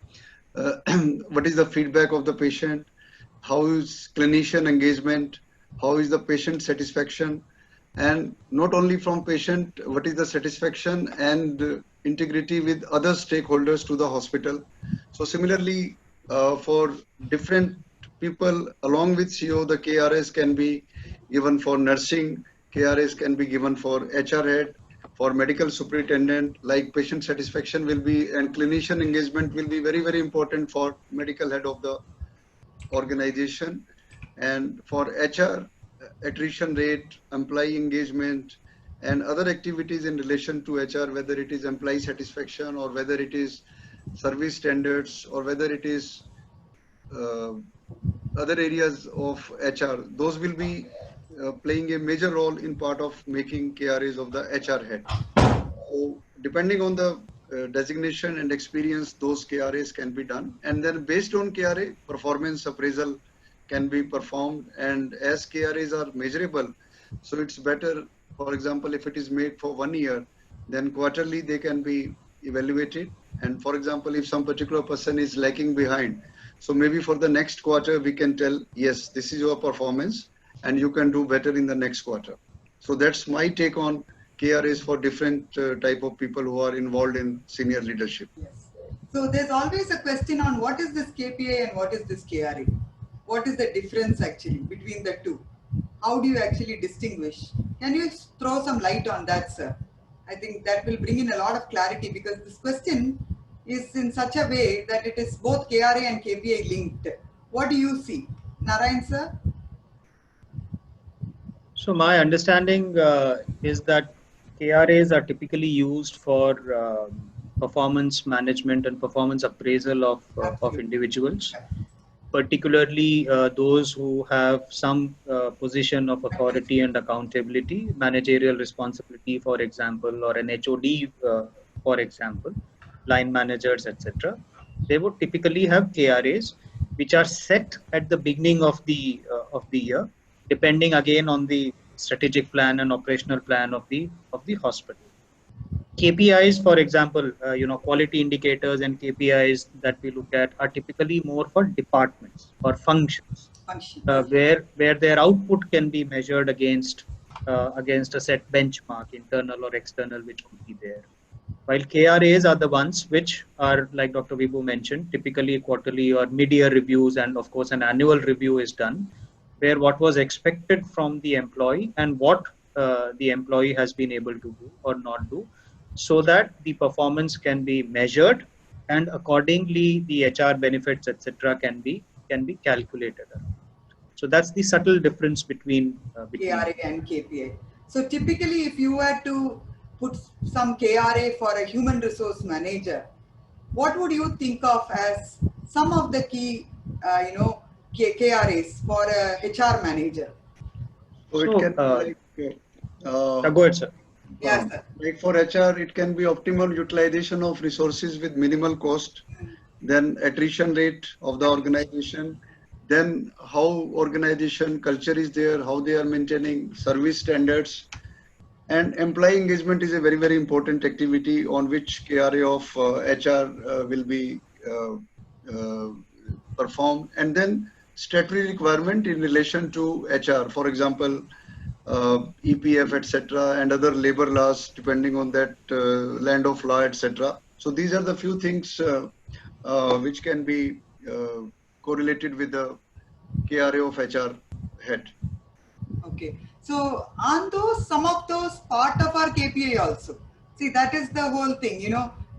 what is the feedback of the patient, how is clinician engagement, how is the patient satisfaction, and not only from patient, what is the satisfaction and integrity with other stakeholders to the hospital. So similarly, for different people along with CO, the KRAs can be given for nursing, KRAs can be given for HR head, for medical superintendent, like patient satisfaction will be, and clinician engagement will be very, very important for medical head of the organization. And for HR, attrition rate, employee engagement, and other activities in relation to HR, whether it is employee satisfaction or whether it is service standards or whether it is other areas of HR, those will be playing a major role in part of making KRAs of the HR head. So depending on the designation and experience, those KRAs can be done. And then based on KRA, performance appraisal can be performed. And as KRAs are measurable, so it's better, for example, if it is made for 1 year, then quarterly they can be evaluated. And for example, if some particular person is lagging behind, so maybe for the next quarter, we can tell, yes, this is your performance and you can do better in the next quarter. So that's my take on KRAs for different type of people who are involved in senior leadership. Yes. So there's always a question on what is this KPI and what is this KRA? What is the difference actually between the two? How do you actually distinguish? Can you throw some light on that, sir? I think that will bring in a lot of clarity, because this question is in such a way that it is both KRA and KPI linked. What do you see? Narayan, sir? So my understanding is that KRAs are typically used for performance management and performance appraisal of individuals, particularly those who have some position of authority and accountability, managerial responsibility, for example, or an HOD, for example, line managers, etc. They would typically have KRAs, which are set at the beginning of the year, depending again on the strategic plan and operational plan of the hospital. KPIs, for example, quality indicators and KPIs that we look at are typically more for departments or functions, where their output can be measured against a set benchmark, internal or external, which would be there. While KRAs are the ones which are, like Dr. Vibhu mentioned, typically quarterly or mid-year reviews, and of course an annual review is done, where what was expected from the employee and what the employee has been able to do or not do, so that the performance can be measured and accordingly the HR benefits, etc., can be calculated. So that's the subtle difference between KRA and KPI. So typically, if you were to put some KRA for a human resource manager, what would you think of as some of the key, KRAs for a HR manager? So it can be like, go ahead, sir. Yes, sir. Like for HR, it can be optimal utilization of resources with minimal cost, then attrition rate of the organization, then how organization culture is there, how they are maintaining service standards, and employee engagement is a very, very important activity on which KRA of HR will be performed. And then statutory requirement in relation to HR, for example, EPF, etc., and other labor laws, depending on that land of law, etc. So these are the few things which can be correlated with the KRA of HR head. Okay. So on those, some of those part of our KPI also. See, that is the whole thing,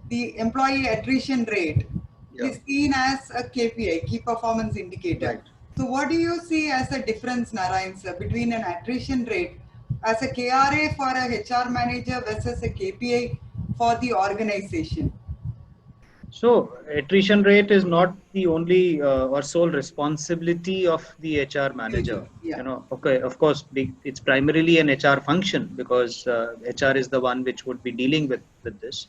the employee attrition rate is seen as a KPI, key performance indicator. Right. So what do you see as a difference, Narayan, sir, between an attrition rate as a KRA for a HR manager versus a KPI for the organization? So attrition rate is not the only or sole responsibility of the HR manager. Yeah. Okay, of course, it's primarily an HR function, because HR is the one which would be dealing with this.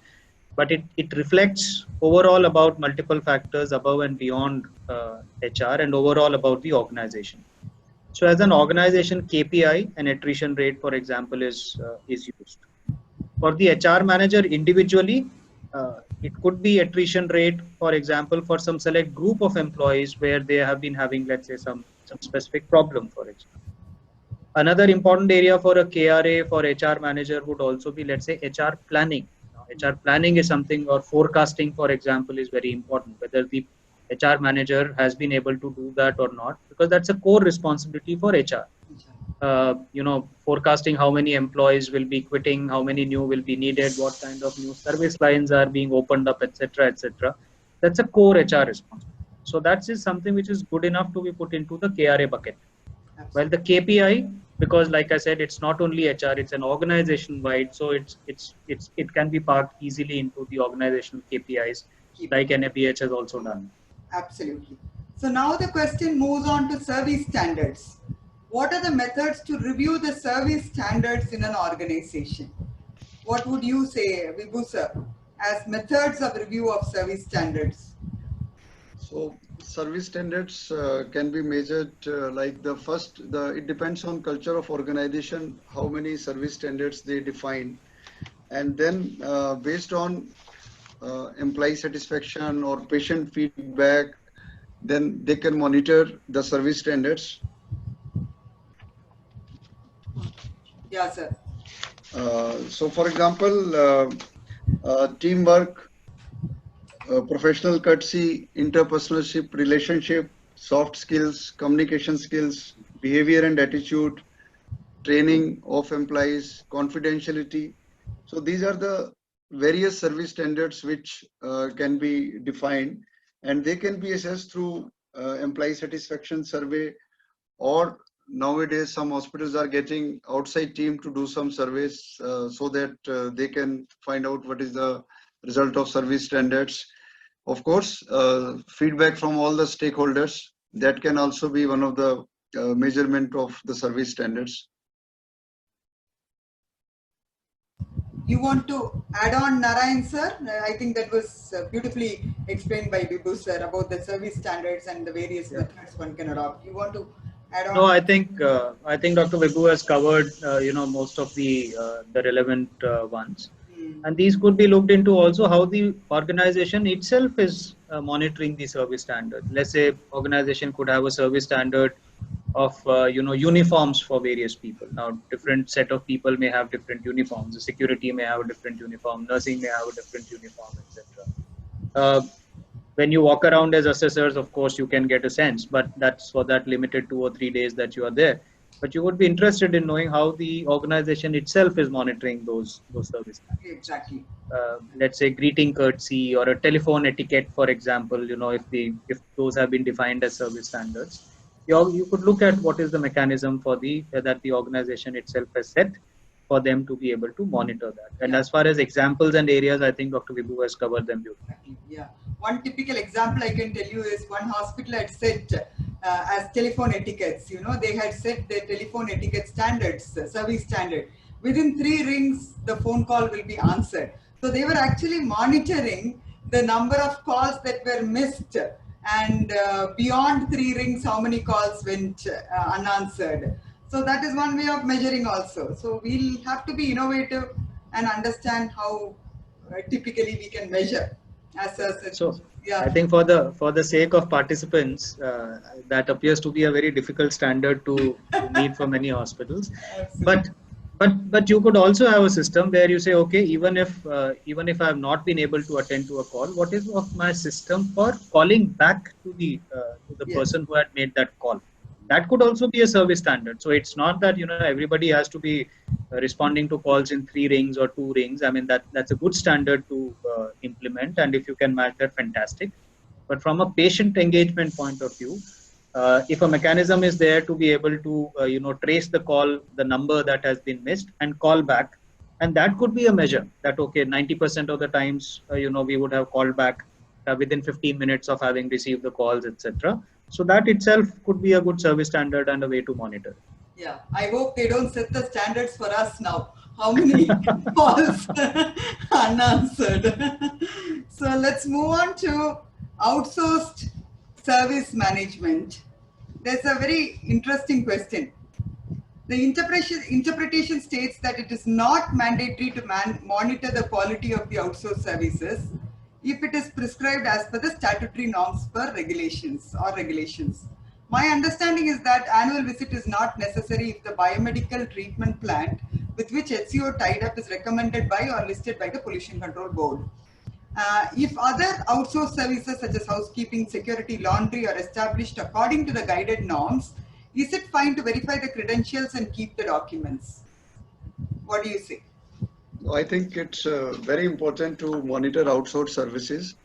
But it reflects overall about multiple factors above and beyond HR, and overall about the organization. So as an organization, KPI and attrition rate, for example, is used. For the HR manager individually, it could be attrition rate, for example, for some select group of employees where they have been having, let's say, some specific problem, for example. Another important area for a KRA for HR manager would also be, let's say, HR planning. HR planning is something, or forecasting, for example, is very important, whether the HR manager has been able to do that or not, because that's a core responsibility for HR. Forecasting how many employees will be quitting, how many new will be needed, what kind of new service lines are being opened up, etc., etc. That's a core HR responsibility. So that is something which is good enough to be put into the KRA bucket. Well, the KPI, because like I said, it's not only HR, it's an organization wide, so it can be parked easily into the organizational KPIs, like NABH has also done. Absolutely. So now the question moves on to service standards. What are the methods to review the service standards in an organization? What would you say, Vibhu sir? as methods of review of service standards? So service standards can be measured like it depends on culture of organization, how many service standards they define. And then based on employee satisfaction or patient feedback, then they can monitor the service standards. Yeah, sir. So for example, teamwork, professional courtesy, interpersonal relationship, soft skills, communication skills, behavior and attitude, training of employees, confidentiality. So these are the various service standards which can be defined, and they can be assessed through employee satisfaction survey, or nowadays some hospitals are getting outside team to do some surveys so that they can find out what is the result of service standards. Of course, feedback from all the stakeholders, that can also be one of the measurement of the service standards. You want to add on, Narayan, sir? I think that was beautifully explained by Vibhu, sir, about the service standards and the various methods one can adopt. You want to add on? No, I think Dr. Vibhu has covered most of the relevant ones, and these could be looked into also how the organization itself is monitoring the service standard. Let's say organization could have a service standard of uniforms for various people. Now, different set of people may have different uniforms. The security may have a different uniform. Nursing may have a different uniform, etc. When you walk around as assessors, of course, you can get a sense, but that's for that limited 2 or 3 days that you are there. But you would be interested in knowing how the organization itself is monitoring those service standards. Exactly. Let's say greeting courtesy or a telephone etiquette, for example. If those have been defined as service standards, you could look at what is the mechanism for that the organization itself has set for them to be able to monitor that. And as far as examples and areas, I think Dr. Vibhu has covered them beautifully. Yeah. One typical example I can tell you is one hospital had set as telephone etiquettes. They had set their telephone etiquette standards, service standard. Within 3 rings, the phone call will be answered. So they were actually monitoring the number of calls that were missed, and beyond 3 rings, how many calls went unanswered. So that is one way of measuring also. So we'll have to be innovative and understand how typically we can measure. So I think for the sake of participants, that appears to be a very difficult standard to meet for many hospitals. But you could also have a system where you say, okay, even if I have not been able to attend to a call, what is of my system for calling back to the person who had made that call? That could also be a service standard. So it's not that everybody has to be responding to calls in 3 rings or 2 rings. I mean that's a good standard to implement, and if you can match that, fantastic. But from a patient engagement point of view, if a mechanism is there to be able to trace the call, the number that has been missed, and call back, and that could be a measure that 90% of the times we would have called back within 15 minutes of having received the calls, etc. So that itself could be a good service standard and a way to monitor. Yeah, I hope they don't set the standards for us now. How many calls unanswered? So let's move on to outsourced service management. There's a very interesting question. The interpretation states that it is not mandatory to monitor the quality of the outsourced services if it is prescribed as per the statutory norms per regulations. My understanding is that annual visit is not necessary if the biomedical treatment plant with which HCO tied up is recommended by or listed by the Pollution Control Board. If other outsourced services such as housekeeping, security, laundry are established according to the guided norms, is it fine to verify the credentials and keep the documents? What do you say? I think it's very important to monitor outsourced services.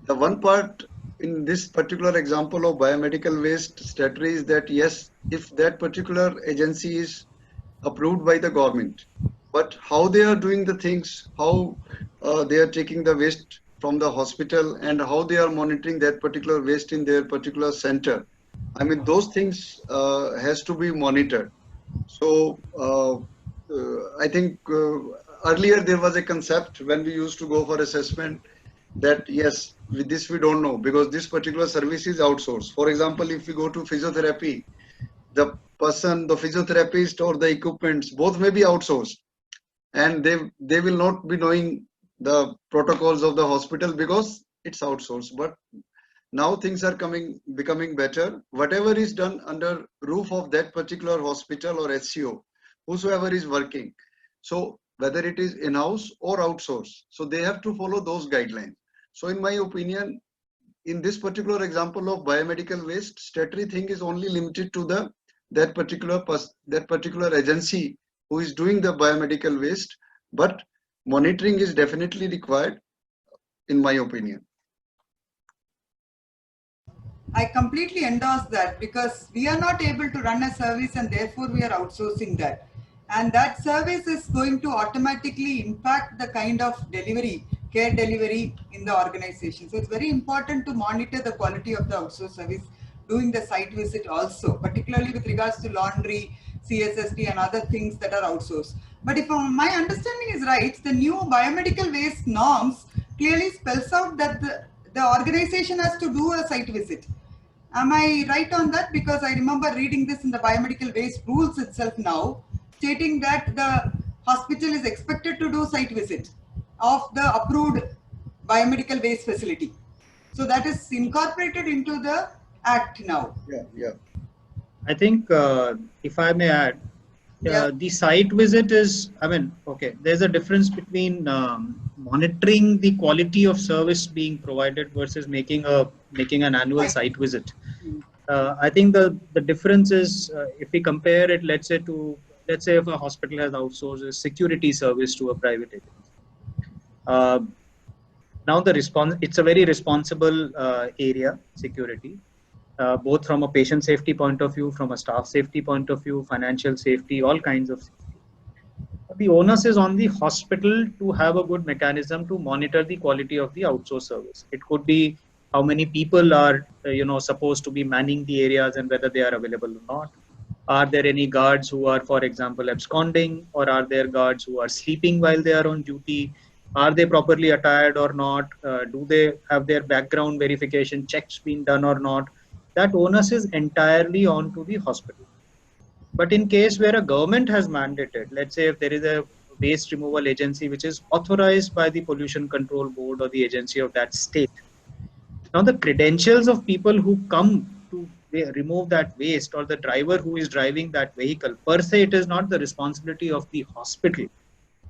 The one part in this particular example of biomedical waste statutory is that yes, if that particular agency is approved by the government, but how they are doing the things, how they are taking the waste from the hospital, and how they are monitoring that particular waste in their particular center, I mean those things has to be monitored. So I think earlier there was a concept when we used to go for assessment that yes, with this we don't know because this particular service is outsourced. For example, if we go to physiotherapy, the person, the physiotherapist or the equipments, both may be outsourced, and they will not be knowing the protocols of the hospital because it's outsourced. But now things are becoming better. Whatever is done under roof of that particular hospital or SCO, whosoever is working, so whether it is in-house or outsourced, so they have to follow those guidelines. So in my opinion, in this particular example of biomedical waste, statutory thing is only limited to the that particular agency who is doing the biomedical waste, but monitoring is definitely required, in my opinion. I completely endorse that because we are not able to run a service and therefore we are outsourcing that. And that service is going to automatically impact the kind of delivery, care delivery in the organization. So it's very important to monitor the quality of the outsourced service doing the site visit also, particularly with regards to laundry, CSST and other things that are outsourced. But if my understanding is right, the new biomedical waste norms clearly spells out that the organization has to do a site visit. Am I right on that? Because I remember reading this in the biomedical waste rules itself now, stating that the hospital is expected to do site visit of the approved biomedical waste facility. So that is incorporated into the act now. Yeah. I think if I may add, the site visit is, I mean, okay, there's a difference between monitoring the quality of service being provided versus making an annual site visit. I think the difference is if we compare it, let's say if a hospital has outsourced a security service to a private agency. Now it's a very responsible area, security. Both from a patient safety point of view, from a staff safety point of view, financial safety, all kinds of safety. The onus is on the hospital to have a good mechanism to monitor the quality of the outsourced service. It could be how many people are supposed to be manning the areas and whether they are available or not. Are there any guards who are, for example, absconding, or are there guards who are sleeping while they are on duty? Are they properly attired or not? Do they have their background verification checks being done or not? That onus is entirely on to the hospital. But in case where a government has mandated, let's say if there is a waste removal agency which is authorized by the pollution control board or the agency of that state, now the credentials of people who come to remove that waste or the driver who is driving that vehicle, per se it is not the responsibility of the hospital,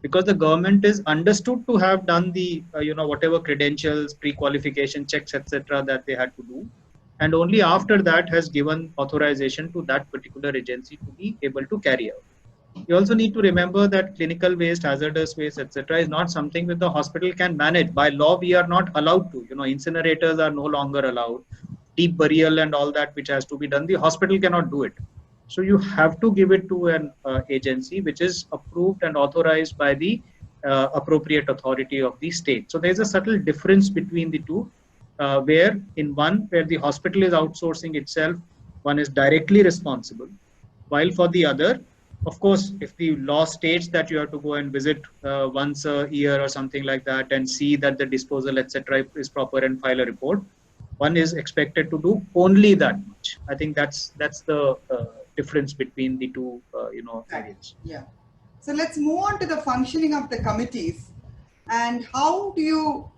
because the government is understood to have done the whatever credentials, pre-qualification checks, etc. that they had to do, and only after that has given authorization to that particular agency to be able to carry out. You also need to remember that clinical waste, hazardous waste, etc. is not something that the hospital can manage. By law, we are not allowed to. Incinerators are no longer allowed. Deep burial and all that which has to be done, the hospital cannot do it. So you have to give it to an agency which is approved and authorized by the appropriate authority of the state. So there's a subtle difference between the two, where in one, where the hospital is outsourcing itself, one is directly responsible, while for the other, of course, if the law states that you have to go and visit once a year or something like that and see that the disposal, etc., is proper and file a report, one is expected to do only that much. I think that's the difference between the two, areas. Yeah. So let's move on to the functioning of the committees and how do you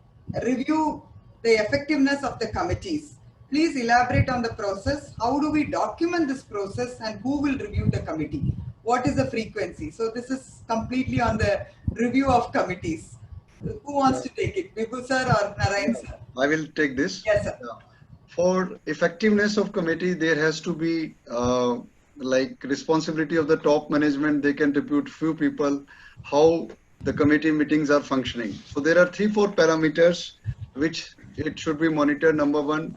review the effectiveness of the committees? Please elaborate on the process. How do we document this process and who will review the committee? What is the frequency? So this is completely on the review of committees. Who wants to take it? Vibhu sir or Narayan sir? I will take this. Yes, sir. For effectiveness of committee, there has to be like responsibility of the top management. They can depute few people how the committee meetings are functioning. So there are 3-4 parameters which it should be monitored. Number one,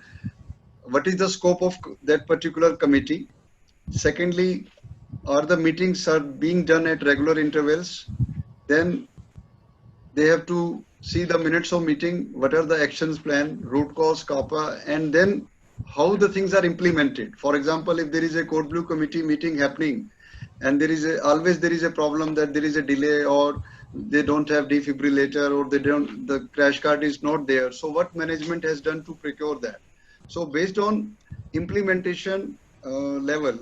what is the scope of that particular committee? Secondly, are the meetings are being done at regular intervals? Then they have to see the minutes of meeting, what are the actions plan, root cause, CAPA, and then how the things are implemented. For example, if there is a Code Blue committee meeting happening and always there is a problem that there is a delay, or they don't have defibrillator, or the crash cart is not there. So what management has done to procure that? So based on implementation level,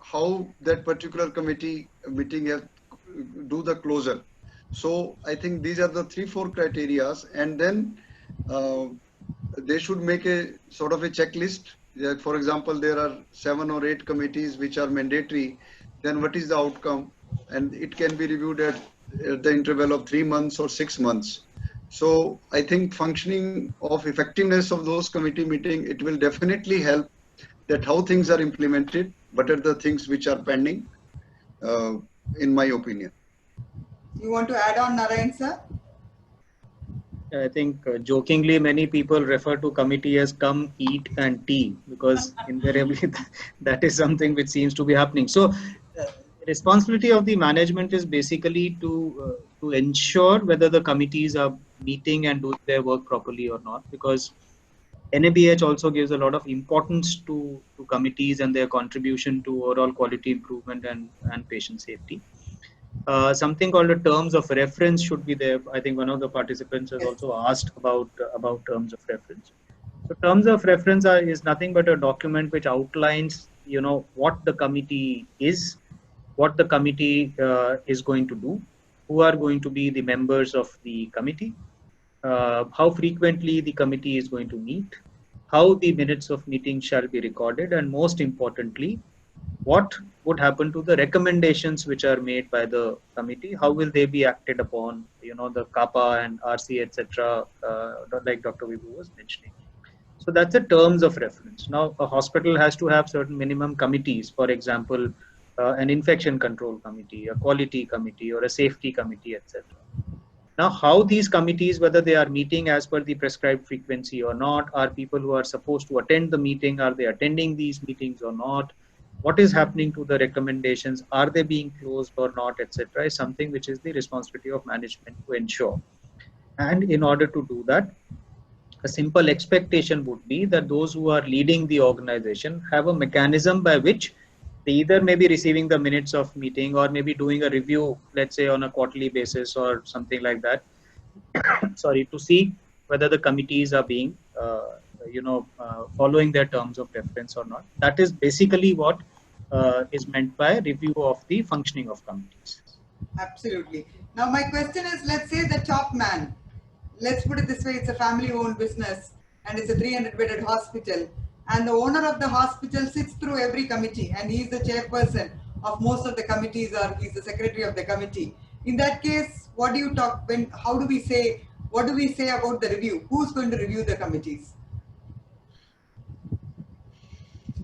how that particular committee meeting has do the closure. So I think these are the 3-4 criterias, and then they should make a sort of a checklist. For example, there are 7 or 8 committees which are mandatory. Then what is the outcome? And it can be reviewed at the interval of 3 months or 6 months. So I think functioning of effectiveness of those committee meeting, it will definitely help that how things are implemented, what are the things which are pending, in my opinion. You want to add on, Narayan sir? I think jokingly many people refer to committee as come, eat and tea, because invariably that is something which seems to be happening. So responsibility of the management is basically to ensure whether the committees are meeting and doing their work properly or not, because NABH also gives a lot of importance to committees and their contribution to overall quality improvement and patient safety. Something called a terms of reference should be there. I think one of the participants has also asked about terms of reference. So terms of reference is nothing but a document which outlines, what the committee is, what the committee is going to do, who are going to be the members of the committee, how frequently the committee is going to meet, how the minutes of meeting shall be recorded, and most importantly, what would happen to the recommendations which are made by the committee, how will they be acted upon, the kappa and RC, etc., like Dr. Vibhu was mentioning. So that's the terms of reference. Now, a hospital has to have certain minimum committees, for example, an infection control committee, a quality committee, or a safety committee, etc. Now, how these committees, whether they are meeting as per the prescribed frequency or not, are people who are supposed to attend the meeting, are they attending these meetings or not, what is happening to the recommendations, are they being closed or not, etc., is something which is the responsibility of management to ensure. And in order to do that, a simple expectation would be that those who are leading the organization have a mechanism by which they either may be receiving the minutes of meeting or maybe doing a review, let's say on a quarterly basis or something like that, sorry, to see whether the committees are being, following their terms of reference or not. That is basically what is meant by review of the functioning of committees. Absolutely. Now my question is, let's say the top man, let's put it this way, it's a family owned business and it's a 300 bedded hospital, and the owner of the hospital sits through every committee and he's the chairperson of most of the committees, or he's the secretary of the committee. In that case, what do you talk how do we say, what do we say about the review? Who's going to review the committees?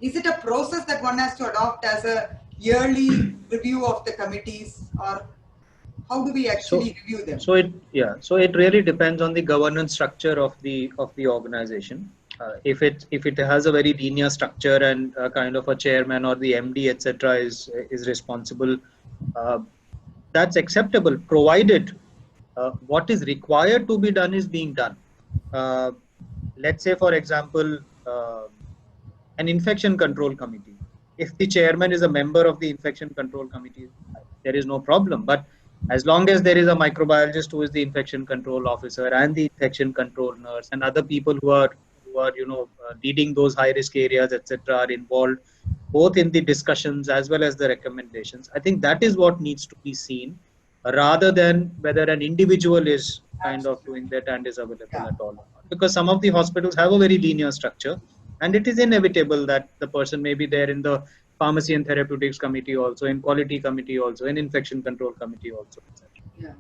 Is it a process that one has to adopt as a yearly review of the committees, or how do we actually review them? So it really depends on the governance structure of the organization. If it has a very linear structure and kind of a chairman or the MD, etc., is responsible, that's acceptable, provided what is required to be done is being done. Let's say, for example, an infection control committee. If the chairman is a member of the infection control committee, there is no problem. But as long as there is a microbiologist who is the infection control officer and the infection control nurse and other people who are leading those high risk areas, etc., are involved both in the discussions as well as the recommendations, I think that is what needs to be seen, rather than whether an individual is kind of doing that and is available at all. Because some of the hospitals have a very linear structure, and it is inevitable that the person may be there in the pharmacy and therapeutics committee also, in quality committee also, in infection control committee also, etc. Yeah,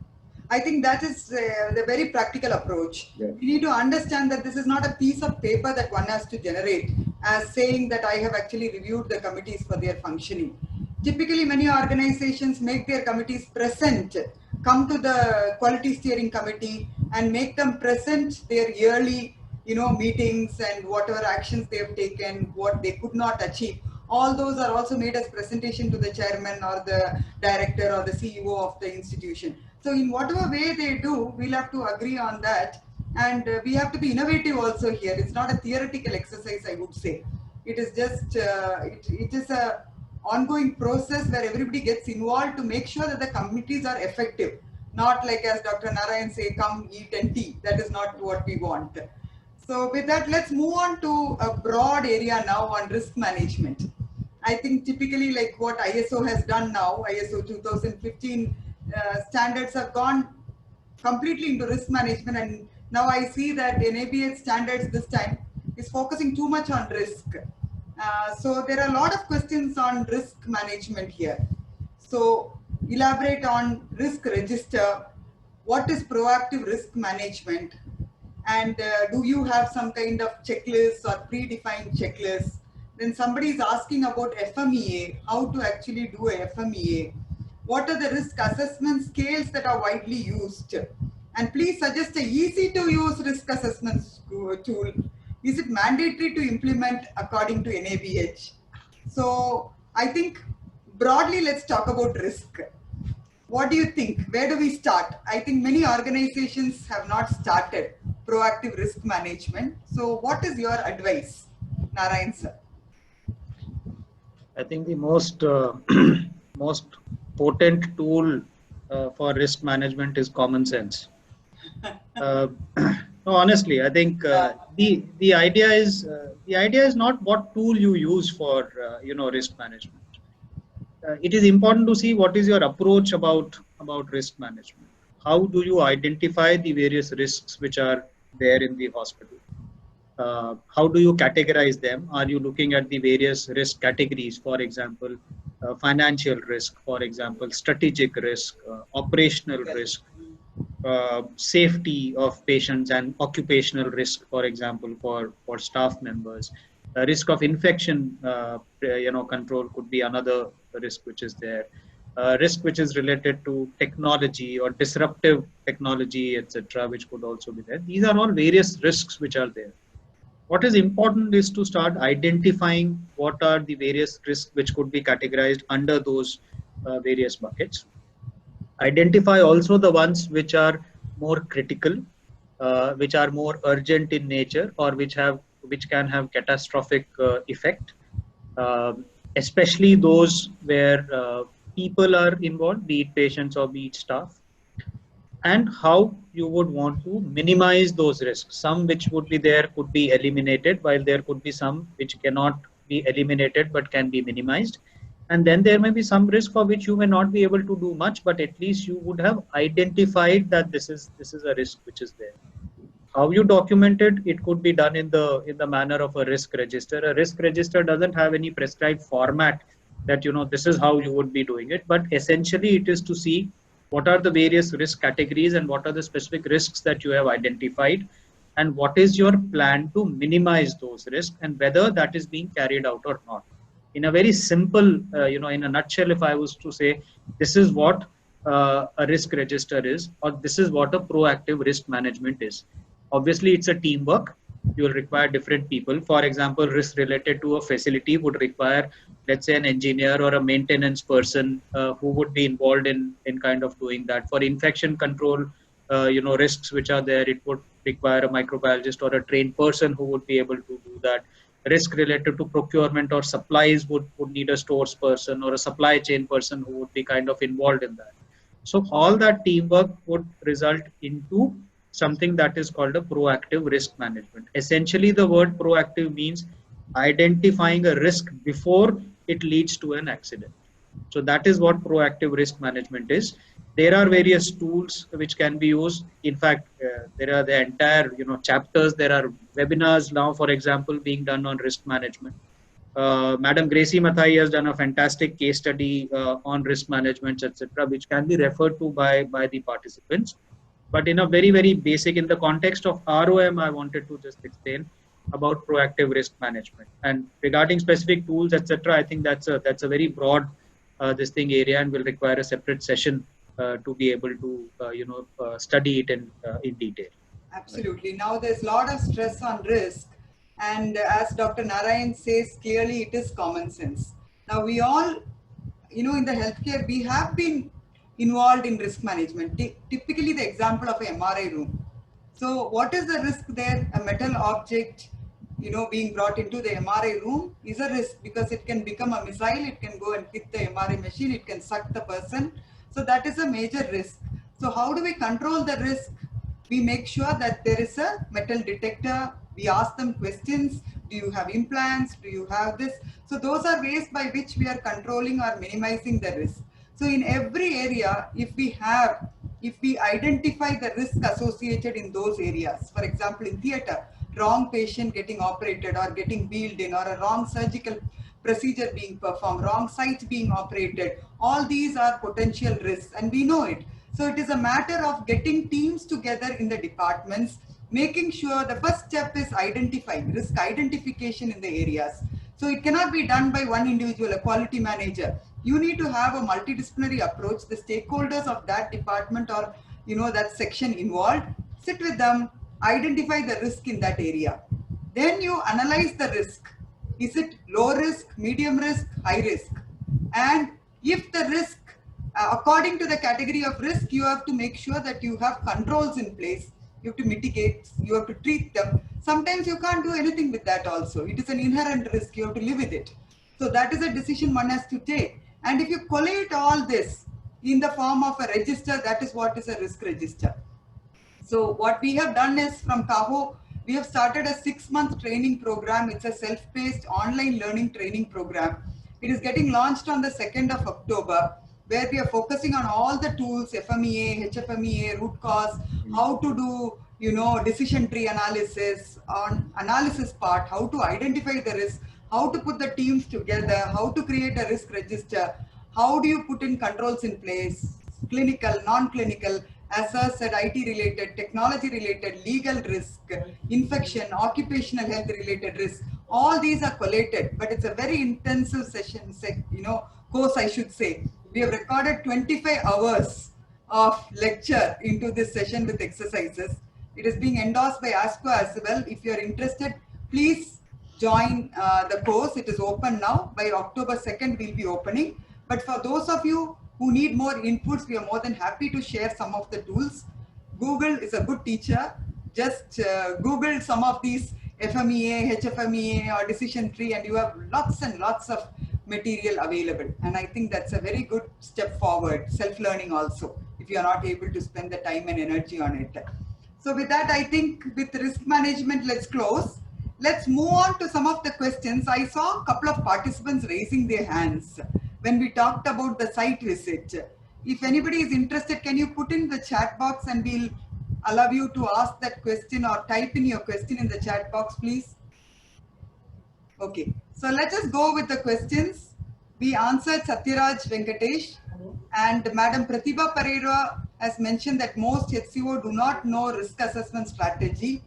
I think that is the very practical approach. Yeah. We need to understand that this is not a piece of paper that one has to generate as saying that I have actually reviewed the committees for their functioning. Typically, many organizations make their committees present, come to the quality steering committee and make them present their yearly meetings and whatever actions they have taken, what they could not achieve. All those are also made as presentation to the chairman or the director or the CEO of the institution. So in whatever way they do, we'll have to agree on that. And we have to be innovative also here. It's not a theoretical exercise, I would say. It is just, it is a ongoing process where everybody gets involved to make sure that the committees are effective. Not like as Dr. Narayan say, come eat and tea. That is not what we want. So with that, let's move on to a broad area now on risk management. I think typically like what ISO has done now, ISO 2015 standards have gone completely into risk management, and now I see that NABH standards this time is focusing too much on risk. So there are a lot of questions on risk management here. So elaborate on risk register, what is proactive risk management, and do you have some kind of checklist or predefined checklist? Then somebody is asking about FMEA, how to actually do a FMEA. What are the risk assessment scales that are widely used? And please suggest a easy to use risk assessment tool. Is it mandatory to implement according to NABH? So I think broadly, let's talk about risk. What do you think? Where do we start? I think many organizations have not started proactive risk management. So what is your advice, Narayan sir? I think the most most potent tool for risk management is common sense. No, honestly, I think the idea is not what tool you use for risk management. It is important to see what is your approach about risk management. How do you identify the various risks which are there in the hospital? How do you categorize them? Are you looking at the various risk categories? For example, financial risk, for example, strategic risk, operational risk, safety of patients, and occupational risk, for example, for staff members. Risk of infection, control could be another risk which is there. Risk which is related to technology or disruptive technology, etc., which could also be there. These are all various risks which are there. What is important is to start identifying what are the various risks which could be categorized under those various buckets. Identify also the ones which are more critical, which are more urgent in nature, or which can have catastrophic effect, especially those where people are involved, be it patients or be it staff, and how you would want to minimize those risks. Some which would be there could be eliminated, while there could be some which cannot be eliminated but can be minimized. And then there may be some risk for which you may not be able to do much, but at least you would have identified that this is a risk which is there. How you document it, it could be done in the manner of a risk register. A risk register doesn't have any prescribed format that this is how you would be doing it, but essentially it is to see what are the various risk categories and what are the specific risks that you have identified, and what is your plan to minimize those risks, and whether that is being carried out or not. In a very simple, in a nutshell, if I was to say, this is what a risk register is, or this is what a proactive risk management is. Obviously, it's a teamwork. You will require different people. For example, risk related to a facility would require, let's say, an engineer or a maintenance person who would be involved in kind of doing that. For infection control, risks which are there, it would require a microbiologist or a trained person who would be able to do that. Risk related to procurement or supplies would need a stores person or a supply chain person who would be kind of involved in that. So all that teamwork would result into something that is called a proactive risk management. Essentially, the word proactive means identifying a risk before it leads to an accident. So that is what proactive risk management is. There are various tools which can be used. In fact, there are the entire chapters. There are webinars now, for example, being done on risk management. Madam Gracie Mathai has done a fantastic case study on risk management, etc., which can be referred to by the participants. But in a very, very basic, in the context of ROM, I wanted to just explain about proactive risk management. And regarding specific tools, etc., I think that's a very broad this thing area, and will require a separate session to be able to study it in detail. Absolutely. Now there's a lot of stress on risk, and as Dr. Narayan says clearly, it is common sense. Now we all, in the healthcare, we have been involved in risk management. Typically, the example of a MRI room. So what is the risk there? A metal object being brought into the MRI room is a risk, because it can become a missile, it can go and hit the MRI machine, it can suck the person. So that is a major risk. So how do we control the risk? We make sure that there is a metal detector. We ask them questions. Do you have implants? Do you have this? So those are ways by which we are controlling or minimizing the risk. So in every area, if we identify the risk associated in those areas, for example, in theater, wrong patient getting operated or getting wheeled in, or a wrong surgical procedure being performed, wrong site being operated, all these are potential risks and we know it. So it is a matter of getting teams together in the departments, making sure the first step is identifying risk identification in the areas. So it cannot be done by one individual, a quality manager. You need to have a multidisciplinary approach. The stakeholders of that department or that section involved, sit with them, identify the risk in that area. Then you analyze the risk. Is it low risk, medium risk, high risk? And if the risk, according to the category of risk, you have to make sure that you have controls in place. You have to mitigate, you have to treat them. Sometimes you can't do anything with that also. It is an inherent risk, you have to live with it. So that is a decision one has to take. And if you collate all this in the form of a register, that is what is a risk register. So what we have done is, from CAHO, we have started a 6-month training program. It's a self-paced online learning training program. It is getting launched on the 2nd of October, where we are focusing on all the tools, FMEA, HFMEA, root cause, how to do, decision tree analysis, on analysis part, how to identify the risk, how to put the teams together, how to create a risk register, how do you put in controls in place, clinical, non-clinical, as I said, IT related, technology related, legal risk, infection, occupational health related risk. All these are collated, but it's a very intensive session, course, I should say. We have recorded 25 hours of lecture into this session with exercises. It is being endorsed by ASCO as well. If you are interested, please join the course. It is open now. By October 2nd, we'll be opening. But for those of you who need more inputs, we are more than happy to share some of the tools. Google is a good teacher. Just Google some of these FMEA, HFMEA or decision tree, and you have lots and lots of material available. And I think that's a very good step forward, self-learning also, if you are not able to spend the time and energy on it. So with that, I think with risk management, let's close. Let's move on to some of the questions. I saw a couple of participants raising their hands when we talked about the site visit. If anybody is interested, can you put in the chat box and we'll allow you to ask that question or type in your question in the chat box, please. Okay, so let us go with the questions. We answered Satyaraj Venkatesh, and Madam Pratibha Pereira has mentioned that most HCO do not know risk assessment strategy.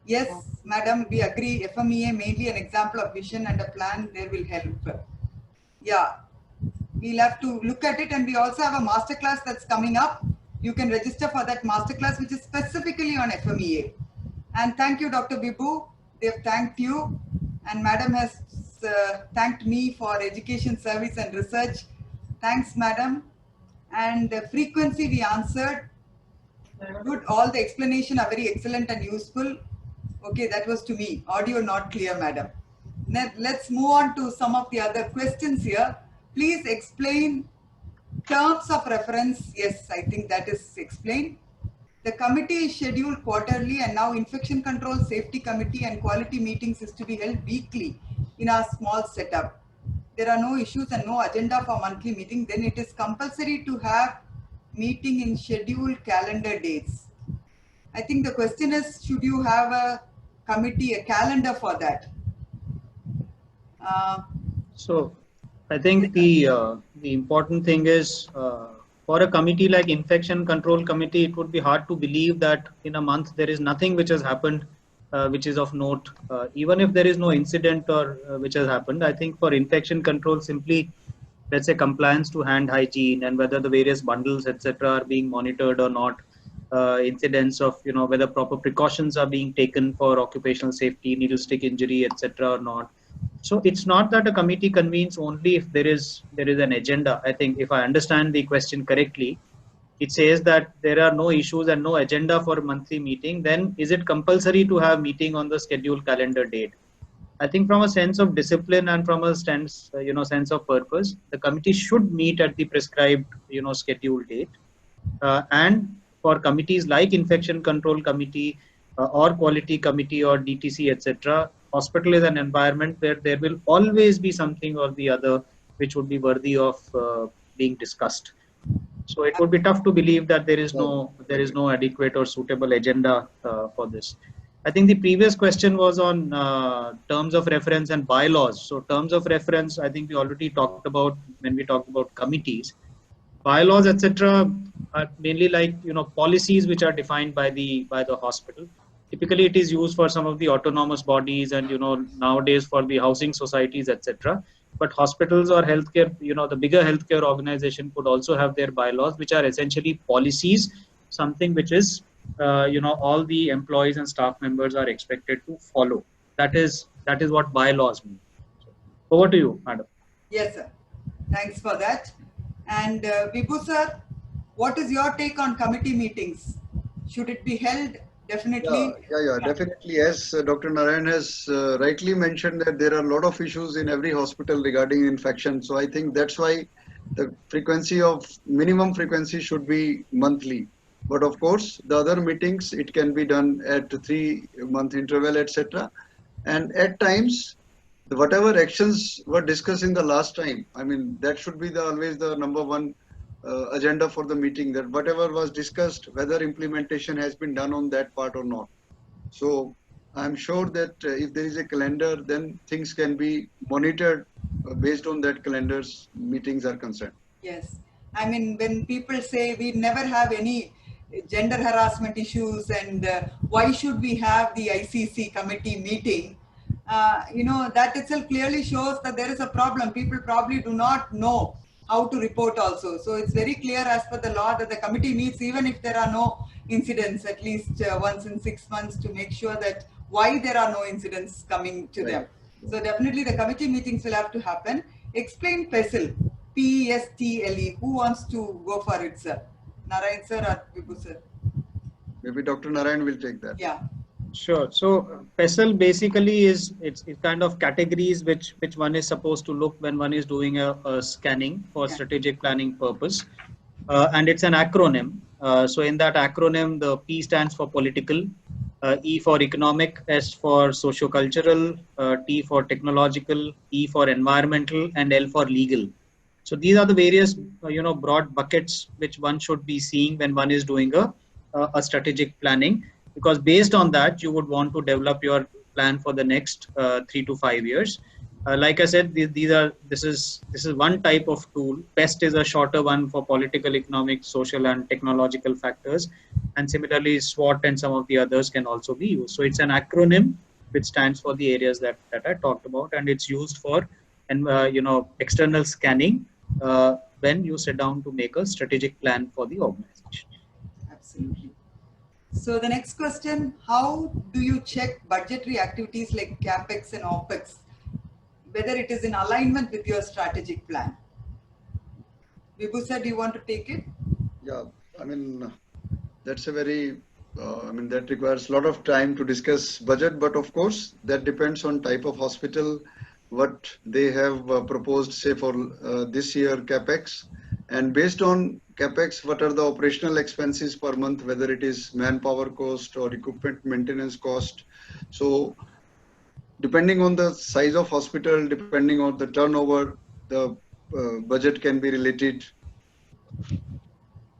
Yes, Madam, we agree. FMEA mainly an example of vision and a plan there will help. Yeah, we'll have to look at it, and we also have a masterclass that's coming up. You can register for that masterclass, which is specifically on FMEA. And thank you, Dr. Vibhu. They've thanked you, and Madam has thanked me for education, service, and research. Thanks, Madam. And frequency we answered. Good. All the explanation are very excellent and useful. Okay, that was to me. Audio not clear, Madam. Now, let's move on to some of the other questions here. Please explain terms of reference. Yes, I think that is explained. The committee is scheduled quarterly, and now infection control safety committee and quality meetings is to be held weekly in our small setup. There are no issues and no agenda for monthly meeting. Then it is compulsory to have meeting in scheduled calendar dates. I think the question is, should you have a committee, a calendar for that? So I think the important thing is, for a committee like infection control committee, it would be hard to believe that in a month there is nothing which has happened which is of note. Even if there is no incident or which has happened, I think for infection control, simply, let's say, compliance to hand hygiene and whether the various bundles, etc., are being monitored or not, incidents of, whether proper precautions are being taken for occupational safety, needle stick injury, etc., or not. So it's not that a committee convenes only if there is an agenda. I think if I understand the question correctly, it says that there are no issues and no agenda for a monthly meeting. Then is it compulsory to have meeting on the scheduled calendar date? I think from a sense of discipline and from a sense, sense of purpose, the committee should meet at the prescribed, scheduled date. And for committees like Infection Control Committee or Quality Committee or DTC, etc., hospital is an environment where there will always be something or the other which would be worthy of being discussed. So it would be tough to believe that there is no adequate or suitable agenda for this. I think the previous question was on terms of reference and bylaws. So terms of reference, I think we already talked about when we talked about committees. Bylaws, etc., are mainly like policies which are defined by the hospital. Typically, it is used for some of the autonomous bodies and nowadays for the housing societies, etc. But hospitals or healthcare, the bigger healthcare organization could also have their bylaws, which are essentially policies, something which is all the employees and staff members are expected to follow. That is what bylaws mean. So, over to you, madam. Yes, sir. Thanks for that. And Vibhu sir, what is your take on committee meetings? Should it be held? Definitely. Yeah, definitely. As Dr. Narayan has rightly mentioned that there are a lot of issues in every hospital regarding infection. So I think that's why the minimum frequency should be monthly. But of course, the other meetings, it can be done at 3-month interval, etc. And at times, whatever actions were discussed in the last time, I mean, that should be always the number one agenda for the meeting, that whatever was discussed, whether implementation has been done on that part or not. So I'm sure that if there is a calendar, then things can be monitored based on that calendar's meetings are concerned. Yes. I mean, when people say we never have any gender harassment issues and why should we have the ICC committee meeting, that itself clearly shows that there is a problem. People probably do not know how to report also. So it's very clear as per the law that the committee meets even if there are no incidents, at least once in 6 months, to make sure that why there are no incidents coming to them. So definitely the committee meetings will have to happen. Explain PESTLE, PESTLE. Who wants to go for it, sir? Narayan sir or Vibhu sir? Maybe Dr. Narayan will take that. Yeah. Sure. So PESTLE basically is it's kind of categories which one is supposed to look when one is doing a scanning for strategic planning purpose, and it's an acronym. So in that acronym, the P stands for political, E for economic, S for socio-cultural, T for technological, E for environmental, and L for legal. So these are the various broad buckets which one should be seeing when one is doing a strategic planning. Because based on that, you would want to develop your plan for the next 3 to 5 years. Like I said, this is one type of tool. PEST is a shorter one for political, economic, social, and technological factors. And similarly, SWOT and some of the others can also be used. So it's an acronym which stands for the areas that I talked about, and it's used for external scanning when you sit down to make a strategic plan for the organization. Absolutely. So the next question, how do you check budgetary activities like CapEx and OpEx, whether it is in alignment with your strategic plan? Vibhu sir, do you want to take it? Yeah, I mean, that's a very, that requires a lot of time to discuss budget, but of course, that depends on type of hospital, what they have proposed, say for this year CapEx, and based on CapEx, what are the operational expenses per month, whether it is manpower cost or equipment maintenance cost. So depending on the size of hospital, depending on the turnover, the budget can be related,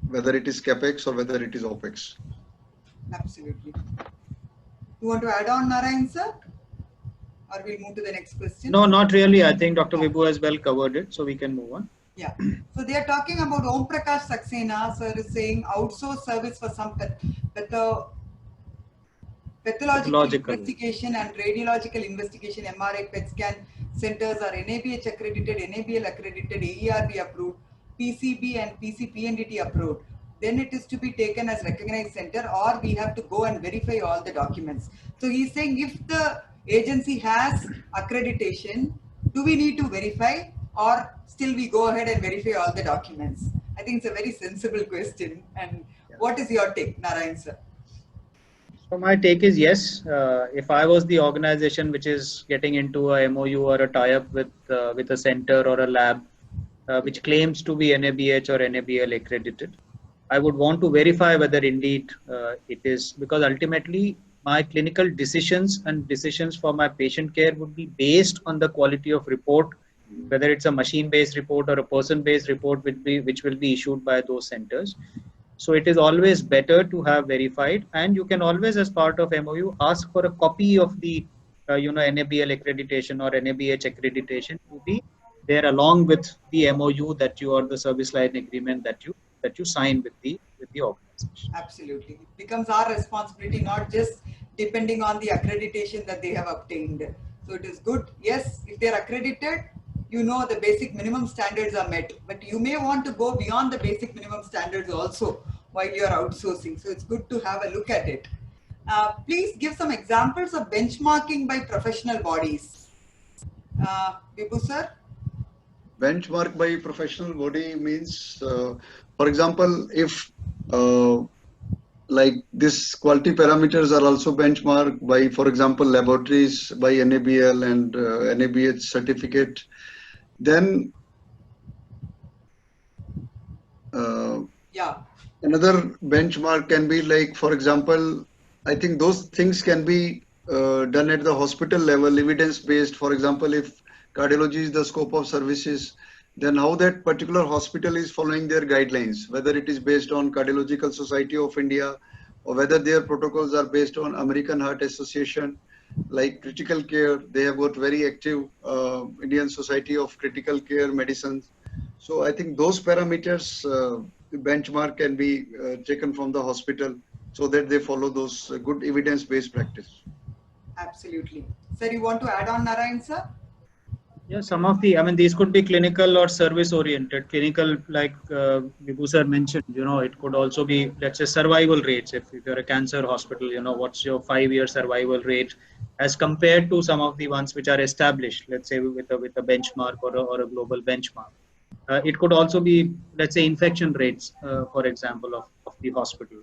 whether it is CapEx or whether it is OpEx. Absolutely. You want to add on, Narayan sir? Or we'll move to the next question? No, not really. I think Dr. Vibhu has well covered it, so we can move on. Yeah. So they are talking about Om Prakash Saxena, sir, is saying outsource service for some pathological investigation and radiological investigation, MRI, PET scan centers are NABH accredited, NABL accredited, AERB approved, PCB and PCPNDT approved. Then it is to be taken as recognized center, or we have to go and verify all the documents. So he's saying if the agency has accreditation, do we need to verify, or still we go ahead and verify all the documents? I think it's a very sensible question. And what is your take, Narayan sir? So my take is yes. If I was the organization which is getting into a MOU or a tie-up with a center or a lab which claims to be NABH or NABL accredited, I would want to verify whether indeed it is, because ultimately my clinical decisions and decisions for my patient care would be based on the quality of report, whether it's a machine-based report or a person-based report, which will be issued by those centers. So it is always better to have verified, and you can always, as part of MOU, ask for a copy of the NABL accreditation or NABH accreditation to be there along with the MOU that you, or the service line agreement that you sign with the organization. Absolutely. It becomes our responsibility, not just depending on the accreditation that they have obtained. So it is good. Yes, if they're accredited, you know the basic minimum standards are met. But you may want to go beyond the basic minimum standards also while you're outsourcing. So it's good to have a look at it. Please give some examples of benchmarking by professional bodies. Vibhu sir? Benchmark by professional body means, for example, if like this quality parameters are also benchmarked by, for example, laboratories by NABL and NABH certificate, then another benchmark can be like, for example, I think those things can be done at the hospital level, evidence-based. For example, if cardiology is the scope of services, then how that particular hospital is following their guidelines, whether it is based on Cardiological Society of India or whether their protocols are based on American Heart Association. Like critical care, they have got very active Indian Society of Critical Care Medicines. So I think those parameters, benchmark can be taken from the hospital so that they follow those good evidence-based practice. Absolutely. Sir, you want to add on, Narayan sir? Yeah, some of the, I mean, these could be clinical or service oriented. Clinical, like Vibhu sir mentioned, it could also be, let's say, survival rates. If you're a cancer hospital, what's your 5-year survival rate as compared to some of the ones which are established, let's say with a benchmark or a global benchmark. It could also be, let's say, infection rates, for example, of the hospital.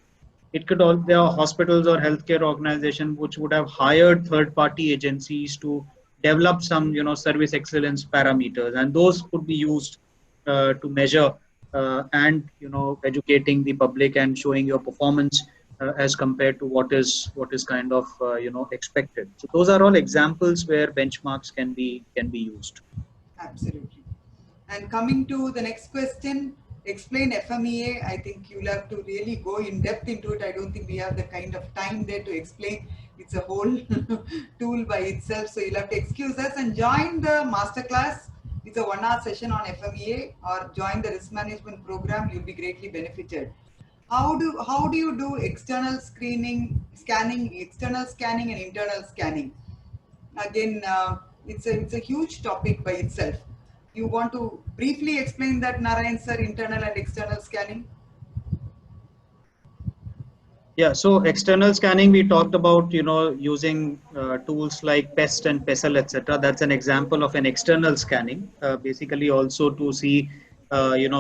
It could all, there are hospitals or healthcare organizations which would have hired third-party agencies to develop some, service excellence parameters, and those could be used to measure and, educating the public and showing your performance as compared to what is kind of, expected. So those are all examples where benchmarks can be used. Absolutely. And coming to the next question, explain FMEA. I think you'll have to really go in depth into it. I don't think we have the kind of time there to explain. It's a whole tool by itself. So you'll have to excuse us and join the masterclass. It's a 1-hour session on FMEA, or join the risk management program. You'll be greatly benefited. How do you do external scanning, external scanning and internal scanning? Again, it's a huge topic by itself. You want to briefly explain that, Narayan sir, internal and external scanning? Yeah, so external scanning, we talked about, using tools like PEST and PESEL, etc. That's an example of an external scanning, basically also to see,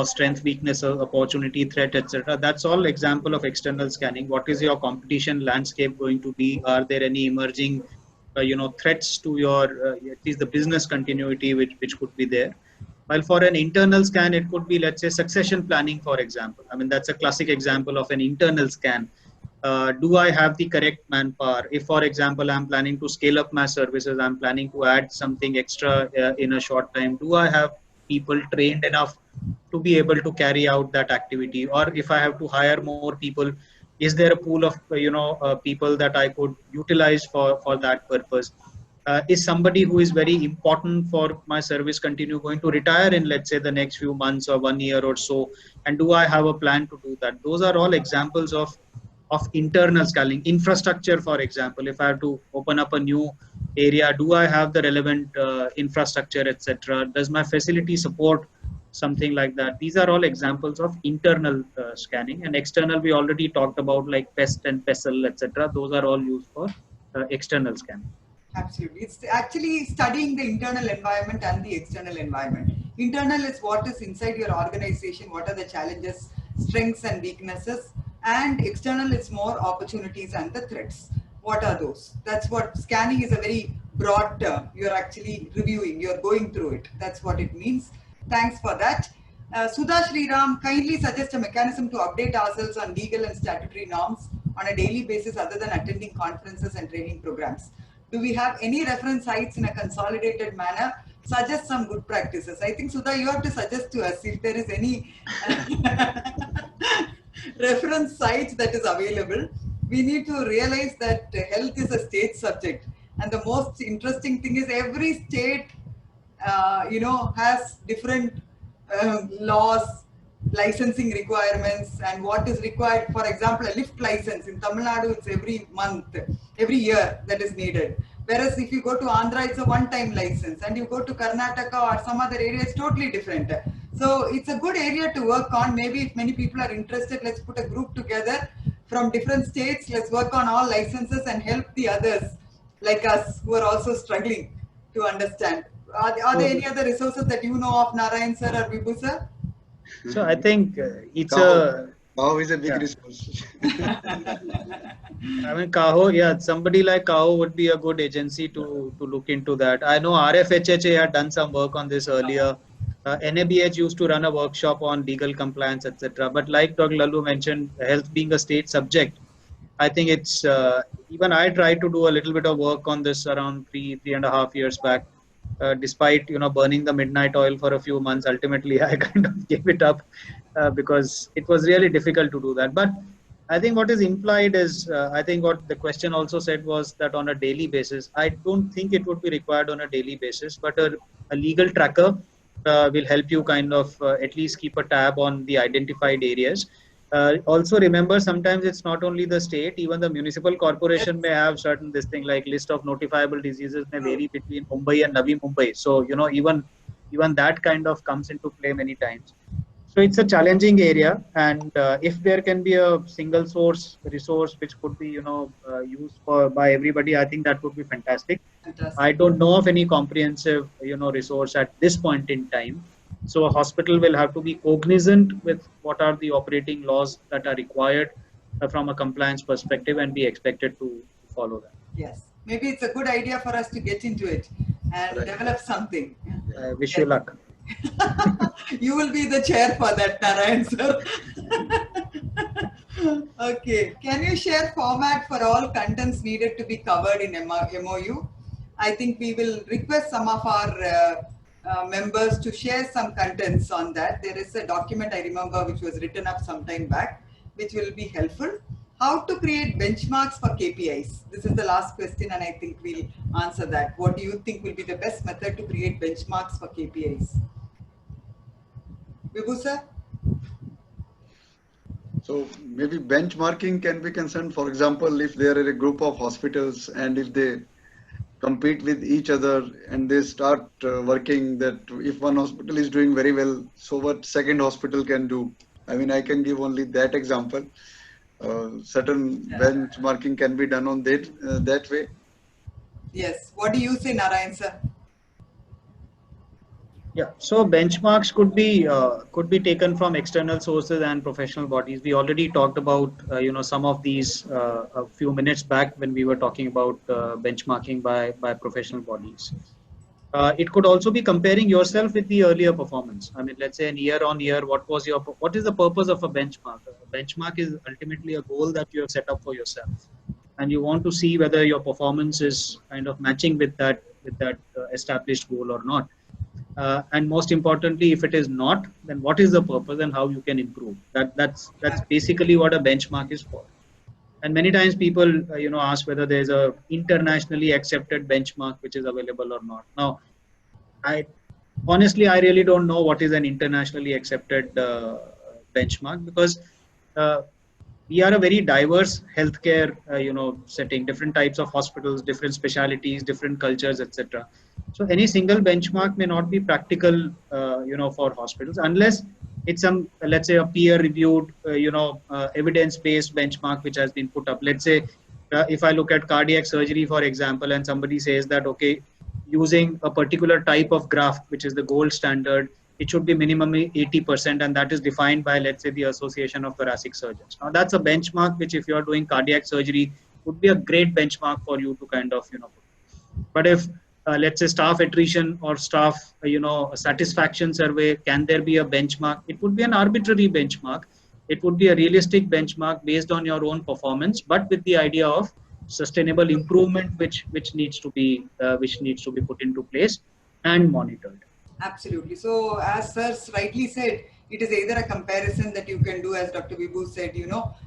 strength, weakness, opportunity, threat, etc. That's all example of external scanning. What is your competition landscape going to be? Are there any emerging, threats to your, at least the business continuity, which could be there? While for an internal scan, it could be, let's say, succession planning, for example. I mean, that's a classic example of an internal scan. Do I have the correct manpower? If, for example, I'm planning to scale up my services, I'm planning to add something extra in a short time, do I have people trained enough to be able to carry out that activity? Or if I have to hire more people, is there a pool of people that I could utilize for that purpose? Is somebody who is very important for my service continue going to retire in, let's say, the next few months or 1 year or so? And do I have a plan to do that? Those are all examples of internal scaling. Infrastructure, for example, if I have to open up a new area, do I have the relevant infrastructure, etc.? Does my facility support something like that? These are all examples of internal scanning. And external, we already talked about, like PEST and PESEL, etc. Those are all used for external scanning. Absolutely. It's actually studying the internal environment and the external environment. Internal is what is inside your organization, what are the challenges, strengths and weaknesses, and external is more opportunities and the threats. What are those? That's what scanning is, a very broad term. You're actually reviewing, you're going through it. That's what it means. Thanks for that. Sudha Sriram, kindly suggest a mechanism to update ourselves on legal and statutory norms on a daily basis other than attending conferences and training programs. Do we have any reference sites in a consolidated manner? Suggest some good practices. I think, Sudha, you have to suggest to us if there is any reference sites that is available. We need to realize that health is a state subject, and the most interesting thing is every state has different laws, licensing requirements, and what is required. For example, a lift license in Tamil Nadu, it's every month, every year that is needed. Whereas if you go to Andhra, it's a one-time license, and you go to Karnataka or some other area, it's totally different. So it's a good area to work on. Maybe if many people are interested, let's put a group together from different states. Let's work on all licenses and help the others like us who are also struggling to understand. Are there any other resources that you know of, Narayan sir or Vibhu sir? So I think it's Kaho is a big resource. I mean, Kaho, yeah, somebody like Kaho would be a good agency to look into that. I know RFHHA had done some work on this earlier. NABH used to run a workshop on legal compliance, etc. But like Dr. Lallu mentioned, health being a state subject, I think it's even I tried to do a little bit of work on this around 3.5 years back. Despite burning the midnight oil for a few months, ultimately I kind of gave it up because it was really difficult to do that. But I think what is implied is, I think what the question also said was that on a daily basis, I don't think it would be required on a daily basis, but a legal tracker will help you kind of at least keep a tab on the identified areas. Also remember, sometimes it's not only the state, even the municipal corporation may have certain this thing like list of notifiable diseases may vary between Mumbai and Navi Mumbai. So, even that kind of comes into play many times. So it's a challenging area, and if there can be a single source resource which could be, used by everybody, I think that would be fantastic. I don't know of any comprehensive, resource at this point in time. So a hospital will have to be cognizant with what are the operating laws that are required from a compliance perspective and be expected to follow that. Yes, maybe it's a good idea for us to get into it and develop something. I wish you luck. You will be the chair for that, Narayan sir. Okay, can you share format for all contents needed to be covered in MOU? I think we will request some of our members to share some contents on that. There is a document I remember which was written up some time back, which will be helpful. How to create benchmarks for KPIs? This is the last question, and I think we'll answer that. What do you think will be the best method to create benchmarks for KPIs? Vibhu sir? So maybe benchmarking can be concerned. For example, if there are a group of hospitals and if they compete with each other and they start working, that if one hospital is doing very well, so what second hospital can do. I mean, I can give only that example. Certain benchmarking can be done on that way. Yes. What do you say, Narayan sir? Yeah, so benchmarks could be taken from external sources and professional bodies. We already talked about some of these a few minutes back when we were talking about benchmarking by professional bodies. It could also be comparing yourself with the earlier performance. I mean, let's say year on year, what is the purpose of a benchmark? A benchmark is ultimately a goal that you have set up for yourself, and you want to see whether your performance is kind of matching with that established goal or not. And most importantly, if it is not, then what is the purpose and how you can improve? That's basically what a benchmark is for. And many times people ask whether there's a internationally accepted benchmark which is available or not. Now, I really don't know what is an internationally accepted benchmark, because we are a very diverse healthcare setting, different types of hospitals, different specialities, different cultures, etc. So any single benchmark may not be practical for hospitals unless it's some, let's say, a peer reviewed evidence based benchmark which has been put up. Let's say if I look at cardiac surgery, for example, and somebody says that, okay, using a particular type of graft which is the gold standard, it should be minimally 80%, and that is defined by, let's say, the Association of Thoracic Surgeons. Now, that's a benchmark which, if you are doing cardiac surgery, would be a great benchmark for you to kind of, put. But if let's say staff attrition or staff, satisfaction survey, can there be a benchmark? It would be an arbitrary benchmark. It would be a realistic benchmark based on your own performance, but with the idea of sustainable improvement, which needs to be put into place and monitored. Absolutely. So as Sir rightly said, it is either a comparison that you can do, as Dr. Vibhu said,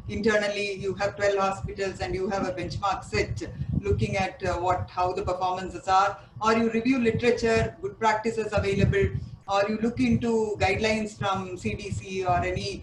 internally you have 12 hospitals and you have a benchmark set looking at how the performances are, or you review literature, good practices available, or you look into guidelines from CDC or any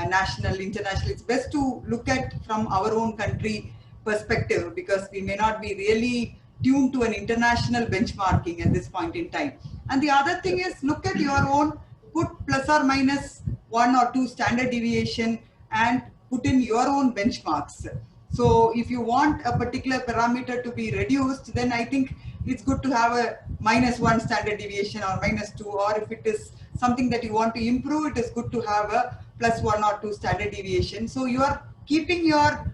national, international. It's best to look at from our own country perspective, because we may not be really tuned to an international benchmarking at this point in time. And the other thing is, look at your own, put plus or minus 1 or 2 standard deviation and put in your own benchmarks. So if you want a particular parameter to be reduced, then I think it's good to have a -1 standard deviation or -2, or if it is something that you want to improve, it is good to have a +1 or 2 standard deviation. So you are keeping your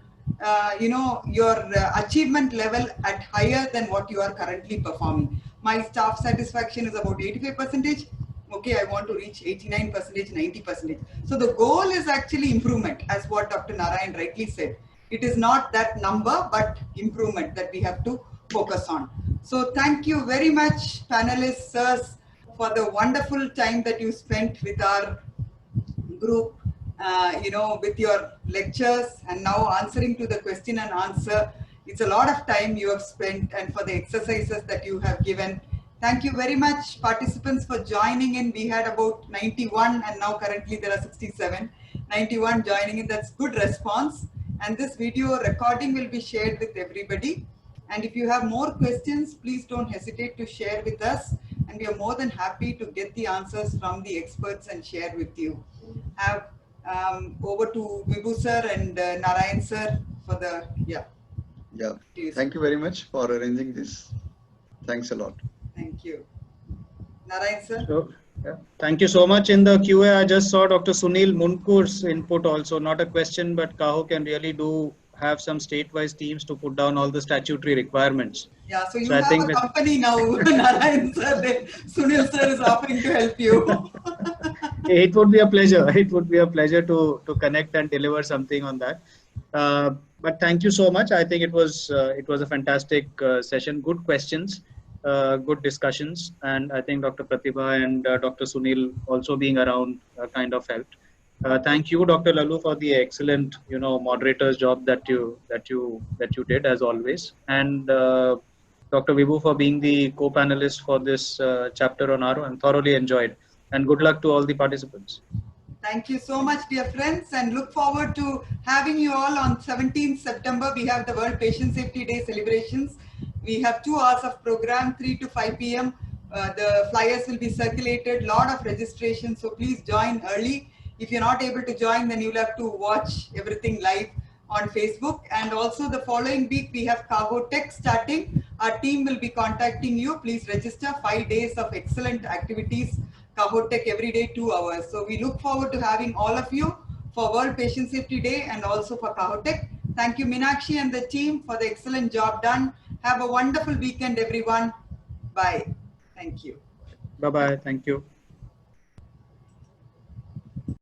achievement level at higher than what you are currently performing. My staff satisfaction is about 85%. Okay, I want to reach 89%, 90%. So the goal is actually improvement, as what Dr. Narayan rightly said. It is not that number, but improvement that we have to focus on. So thank you very much, panelists, sirs, for the wonderful time that you spent with our group, with your lectures and now answering to the question and answer. It's a lot of time you have spent, and for the exercises that you have given. Thank you very much, participants, for joining in. We had about 91 and now currently there are 67. 91 joining in, that's good response. And this video recording will be shared with everybody. And if you have more questions, please don't hesitate to share with us. And we are more than happy to get the answers from the experts and share with you. Have over to Vibhu sir and Narayan sir for the, Yeah. Thank you very much for arranging this. Thanks a lot. Thank you. Narayan sir. So, thank you so much. In the QA, I just saw Dr. Sunil Munkur's input also, not a question, but Kaho can really have some state-wise teams to put down all the statutory requirements. Yeah, so you have a company now, Narayan sir. Sunil sir is offering to help you. It would be a pleasure. It would be a pleasure to connect and deliver something on that. But thank you so much. I think it was a fantastic session. Good questions, good discussions, and I think Dr. Pratibha and Dr. Sunil also being around kind of helped. Thank you, Dr. Lallu, for the excellent moderator's job that you did as always, and Dr. Vibhu for being the co-panelist for this chapter on ROM. Thoroughly enjoyed, and good luck to all the participants. Thank you so much, dear friends, and look forward to having you all on 17th September. We have the World Patient Safety Day celebrations. We have 2 hours of program, 3 to 5 p.m. The flyers will be circulated, lot of registration, so please join early. If you're not able to join, then you'll have to watch everything live on Facebook. And also the following week, we have Cargo Tech starting. Our team will be contacting you. Please register. 5 days of excellent activities. Cargo Tech every day, 2 hours. So we look forward to having all of you for World Patient Safety Day and also for Cargo Tech. Thank you, Meenakshi and the team, for the excellent job done. Have a wonderful weekend, everyone. Bye. Thank you. Bye-bye. Thank you.